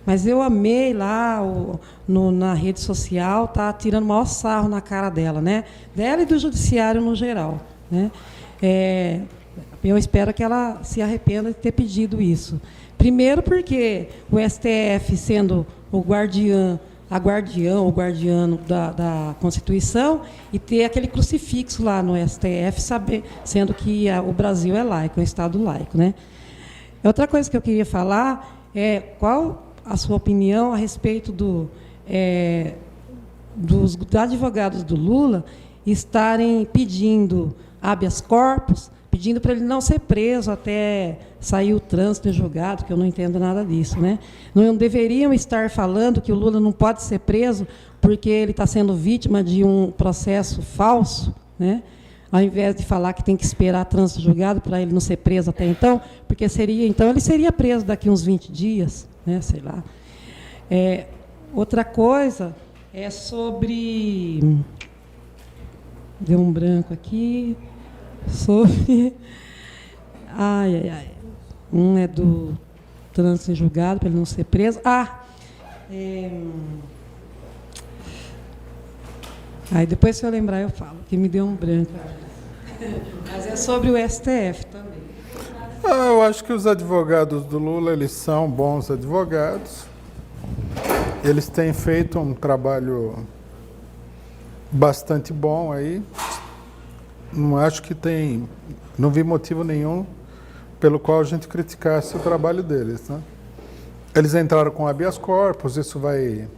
Mas eu amei lá na rede social, tá tirando o maior sarro na cara dela, né? Dela e do judiciário no geral, né? Eu espero que ela se arrependa de ter pedido isso. Primeiro porque o STF, sendo o guardião da Constituição, e ter aquele crucifixo lá no STF, sendo que o Brasil é laico, é um Estado laico, né? Outra coisa que eu queria falar é qual a sua opinião a respeito dos advogados do Lula estarem pedindo habeas corpus, pedindo para ele não ser preso até sair o trânsito em julgado, que eu não entendo nada disso, né? Não deveriam estar falando que o Lula não pode ser preso porque ele está sendo vítima de um processo falso, né? Ao invés de falar que tem que esperar trânsito julgado para ele não ser preso até então, porque ele seria preso daqui uns 20 dias, né? Sei lá. Outra coisa é sobre... Deu um branco aqui. Sobre... Um é do trânsito em julgado, para ele não ser preso. Aí depois, se eu lembrar, eu falo, que me deu um branco. Mas é sobre o STF também. Eu acho que os advogados do Lula, eles são bons advogados. Eles têm feito um trabalho bastante bom aí. Não vi motivo nenhum pelo qual a gente criticasse o trabalho deles, né? Eles entraram com habeas corpus, isso vai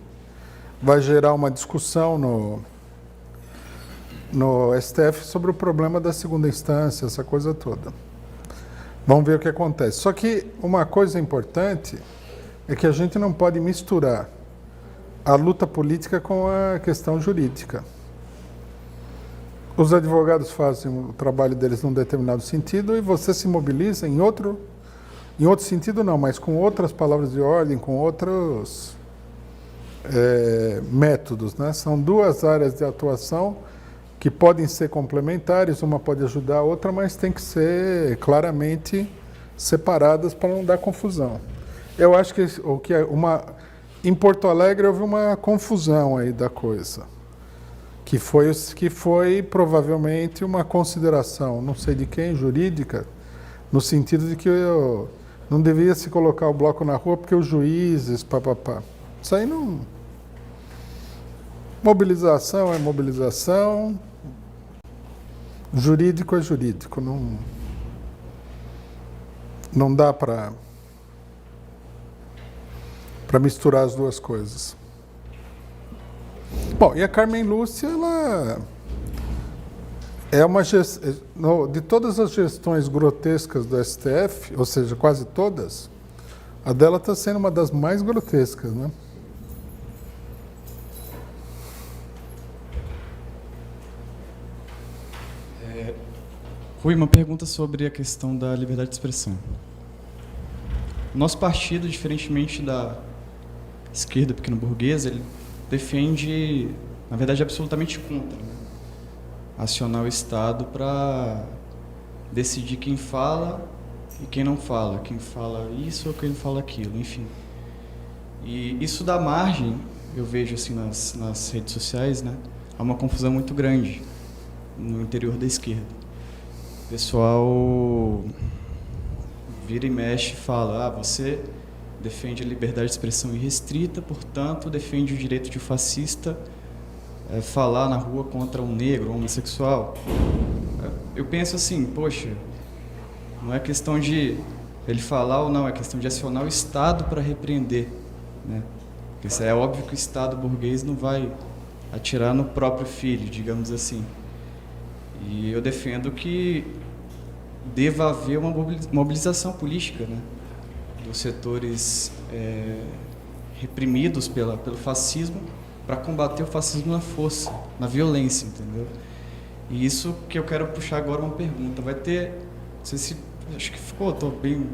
gerar uma discussão no STF sobre o problema da segunda instância, essa coisa toda. Vamos ver o que acontece. Só que uma coisa importante é que a gente não pode misturar a luta política com a questão jurídica. Os advogados fazem o trabalho deles num determinado sentido e você se mobiliza em outro sentido não, mas com outras palavras de ordem, com outros métodos, né? São duas áreas de atuação que podem ser complementares, uma pode ajudar a outra, mas tem que ser claramente separadas para não dar confusão. Eu acho que em Porto Alegre houve uma confusão aí da coisa, que foi provavelmente uma consideração, não sei de quem, jurídica, no sentido de que não devia se colocar o bloco na rua porque os juízes, papapá. Isso aí não... Mobilização é mobilização, jurídico é jurídico, não dá para para misturar as duas coisas. Bom, e a Carmen Lúcia, ela é uma de todas as gestões grotescas do STF, ou seja, quase todas, a dela está sendo uma das mais grotescas, né? Rui, uma pergunta sobre a questão da liberdade de expressão. O nosso partido, diferentemente da esquerda pequeno-burguesa, ele defende, na verdade, absolutamente contra, né? Acionar o Estado para decidir quem fala e quem não fala, quem fala isso ou quem fala aquilo, enfim. E isso dá margem, eu vejo assim nas redes sociais, né, a uma confusão muito grande no interior da esquerda. O pessoal vira e mexe e fala: você defende a liberdade de expressão irrestrita, portanto defende o direito de o fascista falar na rua contra um negro, um homossexual. Eu penso assim, poxa, não é questão de ele falar ou não, é questão de acionar o Estado para repreender, né? Porque é óbvio que o Estado burguês não vai atirar no próprio filho, digamos assim. E eu defendo que deva haver uma mobilização política, né, dos setores reprimidos pelo fascismo, para combater o fascismo na força, na violência, entendeu? E isso que eu quero puxar agora uma pergunta. Vai ter, não sei se, acho que ficou bem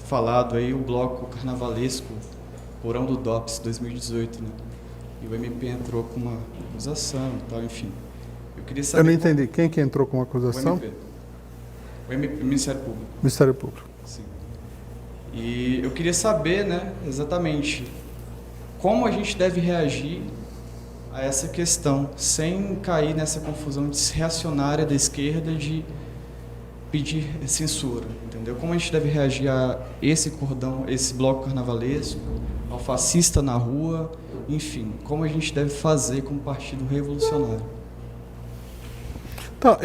falado aí, o bloco carnavalesco Porão do DOPS 2018, né? E o MP entrou com uma acusação e tal, enfim. Eu queria saber... Eu não entendi. Quem que entrou com uma acusação? O MP, o Ministério Público. Ministério Público. Sim. E eu queria saber, né, exatamente como a gente deve reagir a essa questão, sem cair nessa confusão reacionária da esquerda de pedir censura, entendeu? Como a gente deve reagir a esse cordão, esse bloco carnavalesco, ao fascista na rua, enfim, como a gente deve fazer como partido revolucionário. Então,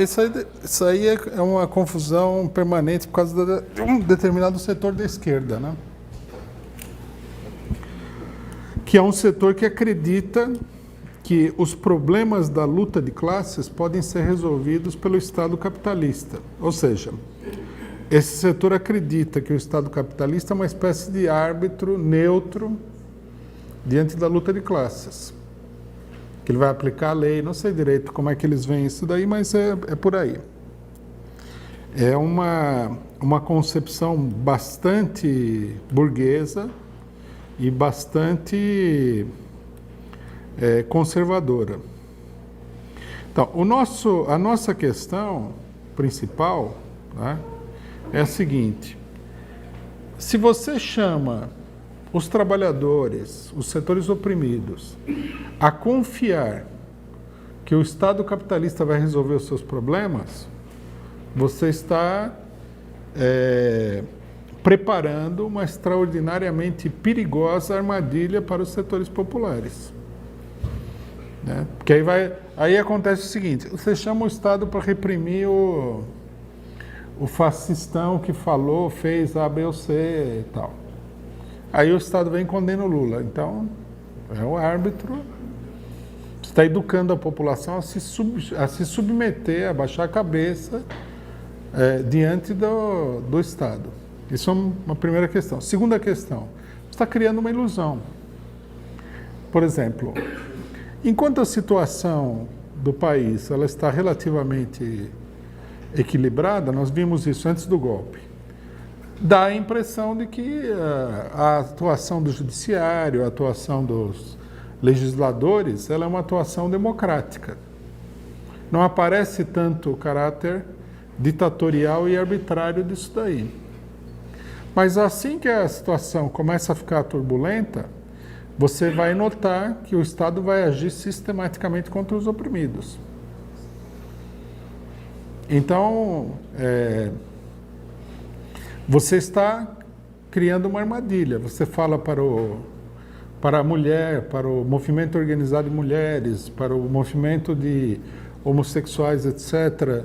isso aí é uma confusão permanente por causa de um determinado setor da esquerda, né? Que é um setor que acredita que os problemas da luta de classes podem ser resolvidos pelo Estado capitalista. Ou seja, esse setor acredita que o Estado capitalista é uma espécie de árbitro neutro diante da luta de classes. Que ele vai aplicar a lei, não sei direito como é que eles veem isso daí, mas é por aí. É uma concepção bastante burguesa e bastante conservadora. Então, a nossa questão principal, né, é a seguinte: se você chama os trabalhadores, os setores oprimidos, a confiar que o Estado capitalista vai resolver os seus problemas, você está preparando uma extraordinariamente perigosa armadilha para os setores populares. Né? Porque aí acontece o seguinte: você chama o Estado para reprimir o fascistão que falou, fez A, B ou C e tal. Aí o Estado vem e condena o Lula. Então, é o árbitro, está educando a população a se submeter, a baixar a cabeça diante do Estado. Isso é uma primeira questão. Segunda questão, você está criando uma ilusão. Por exemplo, enquanto a situação do país ela está relativamente equilibrada, nós vimos isso antes do golpe, dá a impressão de que a atuação do judiciário, a atuação dos legisladores, ela é uma atuação democrática. Não aparece tanto o caráter ditatorial e arbitrário disso daí. Mas assim que a situação começa a ficar turbulenta, você vai notar que o Estado vai agir sistematicamente contra os oprimidos. Então, você está criando uma armadilha. Você fala para a mulher, para o movimento organizado de mulheres, para o movimento de homossexuais, etc.,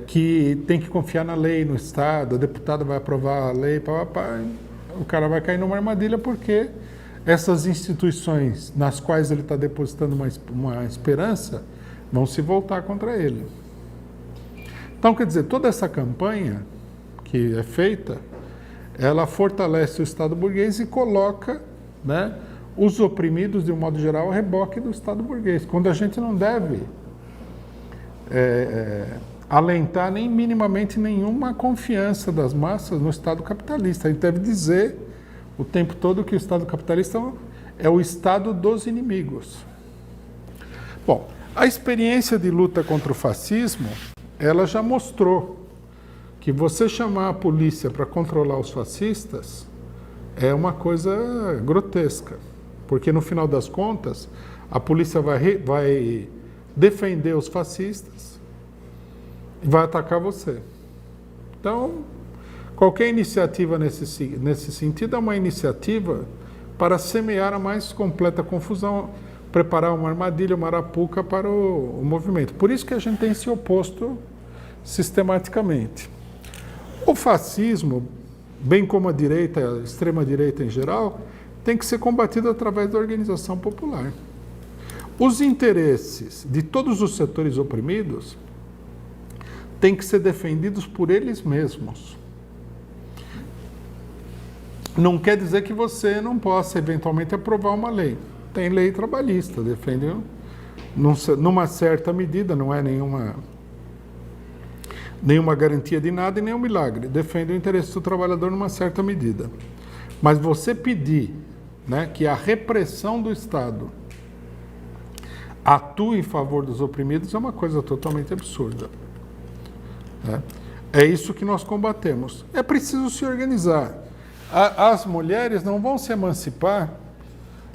que tem que confiar na lei, no Estado, a deputada vai aprovar a lei, o cara vai cair numa armadilha porque essas instituições nas quais ele está depositando uma esperança vão se voltar contra ele. Então, quer dizer, toda essa campanha que é feita, ela fortalece o Estado burguês e coloca, né, os oprimidos, de um modo geral, a reboque do Estado burguês, quando a gente não deve alentar nem minimamente nenhuma confiança das massas no Estado capitalista. A gente deve dizer o tempo todo que o Estado capitalista é o Estado dos inimigos. Bom, a experiência de luta contra o fascismo, ela já mostrou que você chamar a polícia para controlar os fascistas é uma coisa grotesca, porque no final das contas a polícia vai defender os fascistas e vai atacar você. Então, qualquer iniciativa nesse sentido é uma iniciativa para semear a mais completa confusão, preparar uma armadilha, uma arapuca para o movimento. Por isso que a gente tem se oposto sistematicamente. O fascismo, bem como a direita, a extrema-direita em geral, tem que ser combatido através da organização popular. Os interesses de todos os setores oprimidos têm que ser defendidos por eles mesmos. Não quer dizer que você não possa eventualmente aprovar uma lei. Tem lei trabalhista, defende numa certa medida, não é nenhuma garantia de nada e nenhum milagre. Defende o interesse do trabalhador numa certa medida. Mas você pedir, né, que a repressão do Estado atue em favor dos oprimidos é uma coisa totalmente absurda. Né? É isso que nós combatemos. É preciso se organizar. As mulheres não vão se emancipar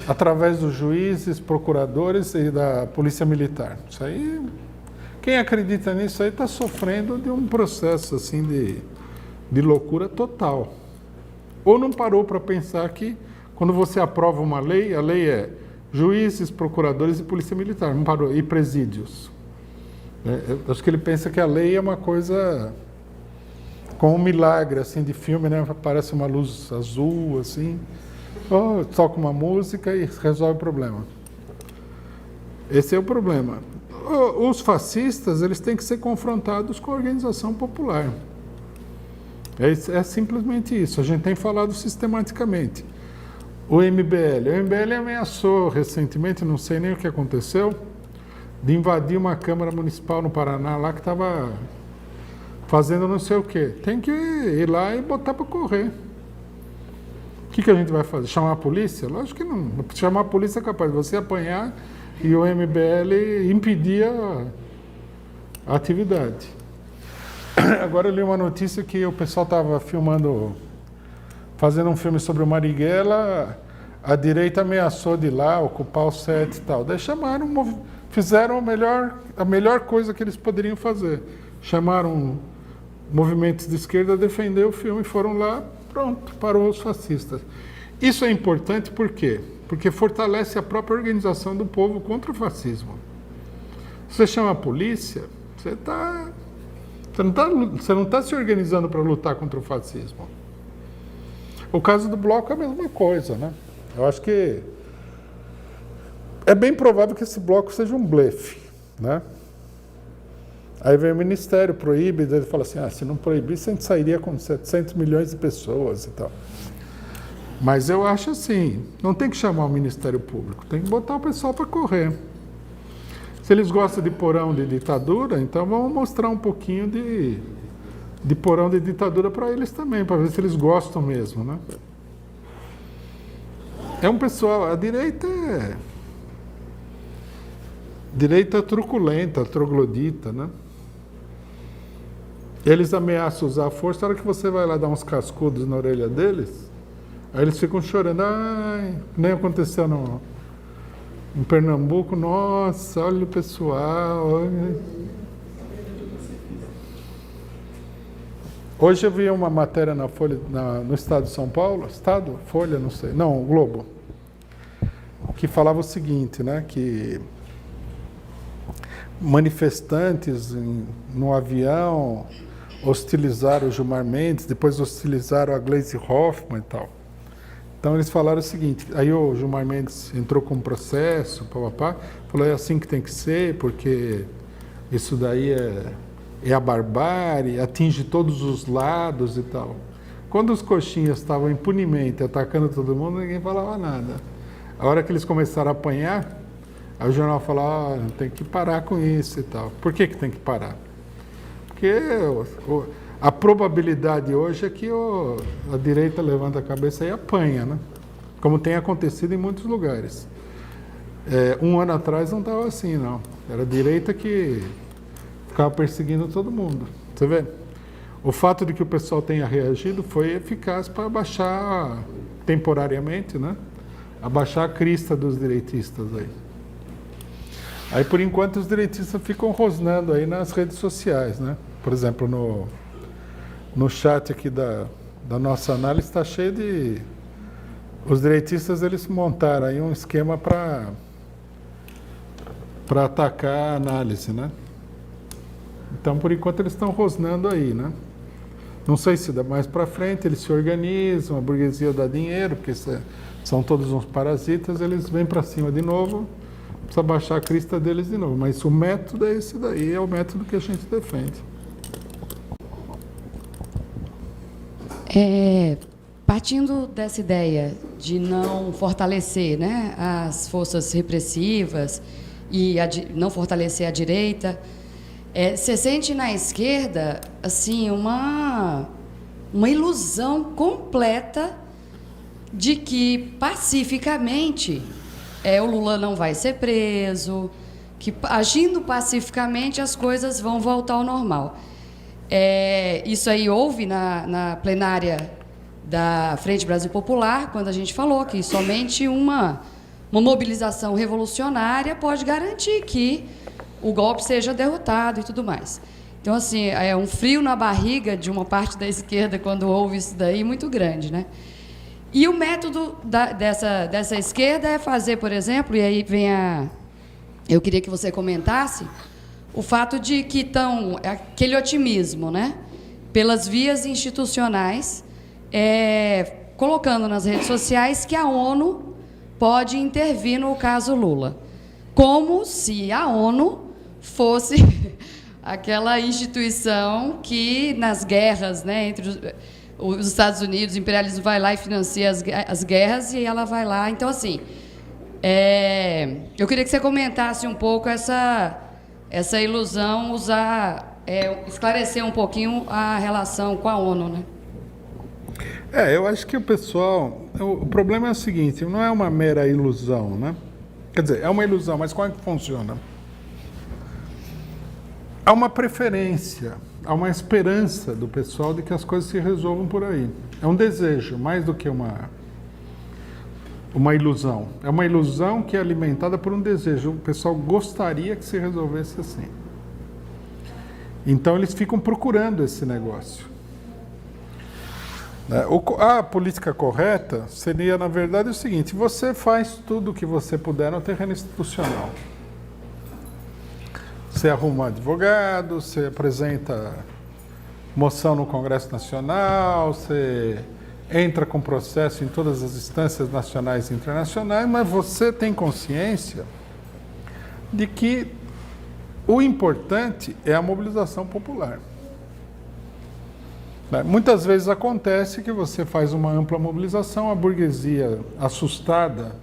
através dos juízes, procuradores e da polícia militar. Isso aí, quem acredita nisso aí está sofrendo de um processo assim de loucura total. Ou não parou para pensar que quando você aprova uma lei, a lei é juízes, procuradores e polícia militar, não parou, e presídios. Acho que ele pensa que a lei é uma coisa com um milagre assim de filme, né? Aparece uma luz azul assim, toca uma música e resolve o problema. Esse é o problema. Os fascistas, eles têm que ser confrontados com a organização popular. É simplesmente isso. A gente tem falado sistematicamente. O MBL ameaçou recentemente, não sei nem o que aconteceu, de invadir uma Câmara Municipal no Paraná lá que estava fazendo não sei o quê. Tem que ir lá e botar para correr. O que a gente vai fazer? Chamar a polícia? Lógico que não. Chamar a polícia é capaz de você apanhar e o MBL impedir a atividade. Agora eu li uma notícia que o pessoal estava fazendo um filme sobre o Marighella, a direita ameaçou de ir lá ocupar o set e tal. Daí fizeram a melhor coisa que eles poderiam fazer. Chamaram movimentos de esquerda a defender o filme e foram lá, pronto, parou os fascistas. Isso é importante por quê? Porque fortalece a própria organização do povo contra o fascismo. Se você chama a polícia, você não está se organizando para lutar contra o fascismo. O caso do bloco é a mesma coisa, né? Eu acho que é bem provável que esse bloco seja um blefe, né? Aí vem o Ministério, proíbe, ele fala assim, se não proibisse, a gente sairia com 700 milhões de pessoas e tal. Mas eu acho assim, não tem que chamar o Ministério Público, tem que botar o pessoal para correr. Se eles gostam de porão de ditadura, então vamos mostrar um pouquinho de porão de ditadura para eles também, para ver se eles gostam mesmo, né? É um pessoal, a direita é truculenta, troglodita, né? Eles ameaçam usar a força, na hora que você vai lá dar uns cascudos na orelha deles, aí eles ficam chorando, nem aconteceu em Pernambuco, nossa, olha o pessoal, olha. Hoje eu vi uma matéria na Folha, no Estado de São Paulo, Folha, não sei, não, Globo, que falava o seguinte, né, que manifestantes no avião hostilizaram o Gilmar Mendes, depois hostilizaram a Gleisi Hoffmann e tal. Então eles falaram o seguinte, aí o Gilmar Mendes entrou com um processo, papapá, falou, é assim que tem que ser, porque isso daí é a barbárie, atinge todos os lados e tal. Quando os coxinhas estavam impunemente atacando todo mundo, ninguém falava nada. A hora que eles começaram a apanhar, aí o jornal falava, tem que parar com isso e tal. Por que tem que parar? Porque a probabilidade hoje é que a direita levanta a cabeça e apanha, né? Como tem acontecido em muitos lugares. Um ano atrás não estava assim, não. Era a direita que ficava perseguindo todo mundo. Você vê? O fato de que o pessoal tenha reagido foi eficaz para abaixar, temporariamente, né? Abaixar a crista dos direitistas aí. Aí, por enquanto, os direitistas ficam rosnando aí nas redes sociais, né? Por exemplo, no chat aqui da nossa análise está cheio de... Os direitistas, eles montaram aí um esquema para atacar a análise, né? Então, por enquanto, eles estão rosnando aí, né? Não sei se dá mais para frente, eles se organizam, a burguesia dá dinheiro, porque são todos uns parasitas, eles vêm para cima de novo, precisa baixar a crista deles de novo. Mas o método é esse daí, é o método que a gente defende. Partindo dessa ideia de não fortalecer, né, as forças repressivas e não fortalecer a direita, você sente na esquerda assim uma ilusão completa de que pacificamente o Lula não vai ser preso, que agindo pacificamente as coisas vão voltar ao normal. Isso aí houve na plenária da Frente Brasil Popular, quando a gente falou que somente uma mobilização revolucionária pode garantir que o golpe seja derrotado e tudo mais. Então, assim, é um frio na barriga de uma parte da esquerda quando houve isso daí muito grande, né? E o método dessa esquerda é fazer, por exemplo, e aí eu queria que você comentasse, o fato de que estão, aquele otimismo, né? Pelas vias institucionais, colocando nas redes sociais que a ONU pode intervir no caso Lula. Como se a ONU fosse aquela instituição que, nas guerras, né, entre os Estados Unidos, o imperialismo vai lá e financia as guerras e ela vai lá. Então, assim, eu queria que você comentasse um pouco essa ilusão, esclarecer um pouquinho a relação com a ONU, né? Eu acho que o problema é o seguinte, não é uma mera ilusão, né? Quer dizer, é uma ilusão, mas como é que funciona? Há uma preferência, há uma esperança do pessoal de que as coisas se resolvam por aí. É um desejo, mais do que uma ilusão. É uma ilusão que é alimentada por um desejo. O pessoal gostaria que se resolvesse assim. Então, eles ficam procurando esse negócio. A política correta seria, na verdade, o seguinte: você faz tudo o que você puder no terreno institucional. Você arruma advogado, você apresenta moção no Congresso Nacional, você entra com processo em todas as instâncias nacionais e internacionais, mas você tem consciência de que o importante é a mobilização popular. Muitas vezes acontece que você faz uma ampla mobilização, a burguesia assustada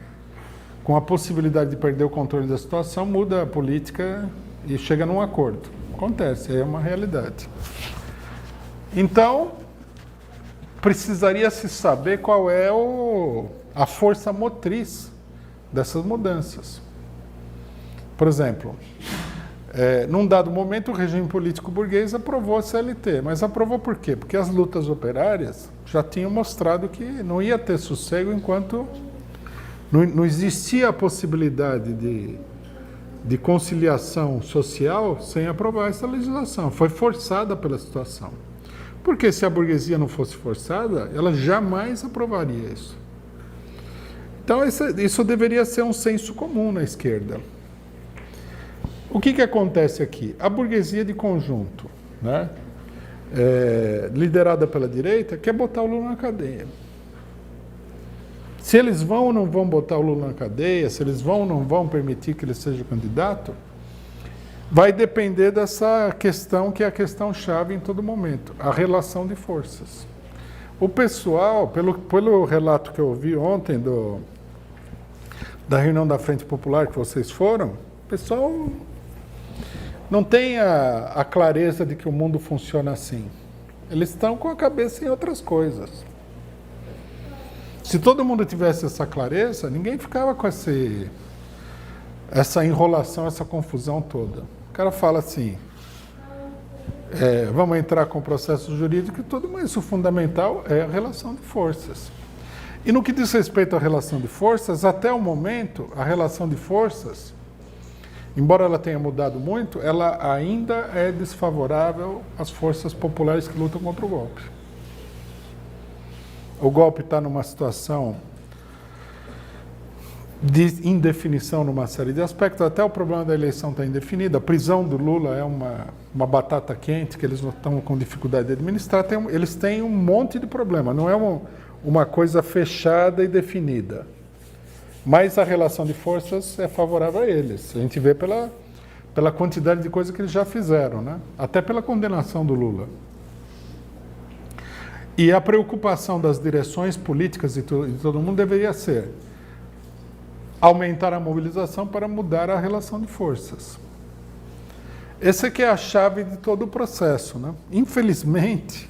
com a possibilidade de perder o controle da situação, muda a política e chega num acordo. Acontece, é uma realidade. Então, precisaria se saber qual é a força motriz dessas mudanças. Por exemplo, num dado momento o regime político burguês aprovou a CLT, mas aprovou por quê? Porque as lutas operárias já tinham mostrado que não ia ter sossego enquanto não existia a possibilidade de conciliação social sem aprovar essa legislação. Foi forçada pela situação. Porque se a burguesia não fosse forçada, ela jamais aprovaria isso. Então isso deveria ser um senso comum na esquerda. O que acontece aqui? A burguesia de conjunto, né, liderada pela direita, quer botar o Lula na cadeia. Se eles vão ou não vão botar o Lula na cadeia, se eles vão ou não vão permitir que ele seja candidato, vai depender dessa questão que é a questão-chave em todo momento, a relação de forças. O pessoal, pelo relato que eu ouvi ontem da reunião da Frente Popular que vocês foram, o pessoal não tem a clareza de que o mundo funciona assim. Eles estão com a cabeça em outras coisas. Se todo mundo tivesse essa clareza, ninguém ficava com essa enrolação, essa confusão toda. O cara fala assim, vamos entrar com o processo jurídico e tudo, mas o fundamental é a relação de forças. E no que diz respeito à relação de forças, até o momento, a relação de forças, embora ela tenha mudado muito, ela ainda é desfavorável às forças populares que lutam contra o golpe. O golpe está numa situação de indefinição numa série de aspectos, até o problema da eleição está indefinido, a prisão do Lula é uma batata quente que eles não estão com dificuldade de administrar, eles têm um monte de problema, não é uma coisa fechada e definida. Mas a relação de forças é favorável a eles. A gente vê pela quantidade de coisas que eles já fizeram, né? Até pela condenação do Lula. E a preocupação das direções políticas de todo mundo deveria ser aumentar a mobilização para mudar a relação de forças. Essa é que é a chave de todo o processo, né? Infelizmente,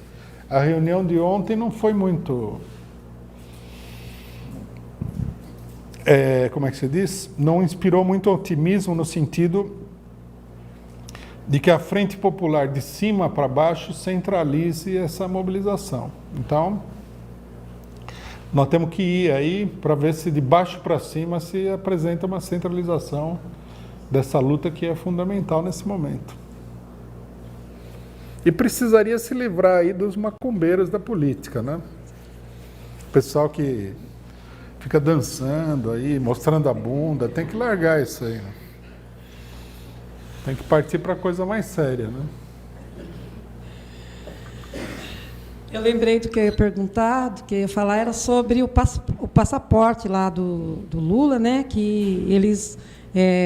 a reunião de ontem não foi muito... como é que se diz? Não inspirou muito otimismo no sentido de que a Frente Popular de cima para baixo centralize essa mobilização. Então, nós temos que ir aí para ver se de baixo para cima se apresenta uma centralização dessa luta que é fundamental nesse momento. E precisaria se livrar aí dos macumbeiros da política, né? O pessoal que fica dançando aí, mostrando a bunda, tem que largar isso aí, né? Tem que partir para coisa mais séria, né? Eu lembrei do que eu ia perguntar, do que eu ia falar, era sobre o passaporte lá do Lula, né, que eles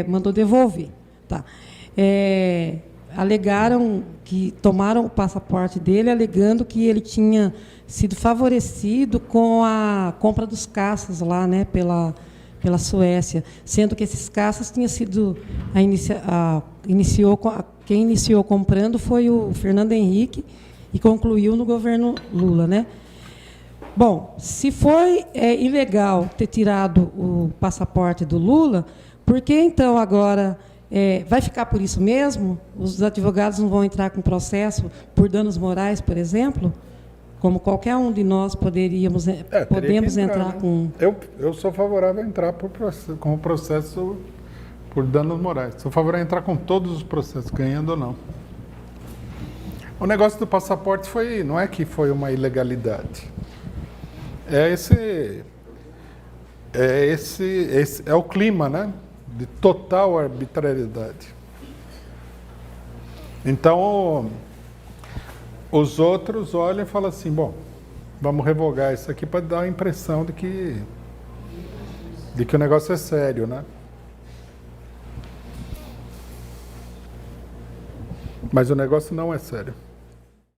mandou devolver. Tá. Alegaram que tomaram o passaporte dele, alegando que ele tinha sido favorecido com a compra dos caças lá, né, pela Suécia, sendo que esses caças tinham sido quem iniciou comprando foi o Fernando Henrique e concluiu no governo Lula, né? Bom, se foi ilegal ter tirado o passaporte do Lula, por que então agora vai ficar por isso mesmo? Os advogados não vão entrar com processo por danos morais, por exemplo? Como qualquer um de nós podemos entrar, né? Com... Eu sou favorável a entrar com o processo por danos morais. Sou favorável a entrar com todos os processos, ganhando ou não. O negócio do passaporte não é que foi uma ilegalidade. É o clima, né? De total arbitrariedade. Então, os outros olham e falam assim, bom, vamos revogar isso aqui para dar a impressão de que o negócio é sério, né? Mas o negócio não é sério.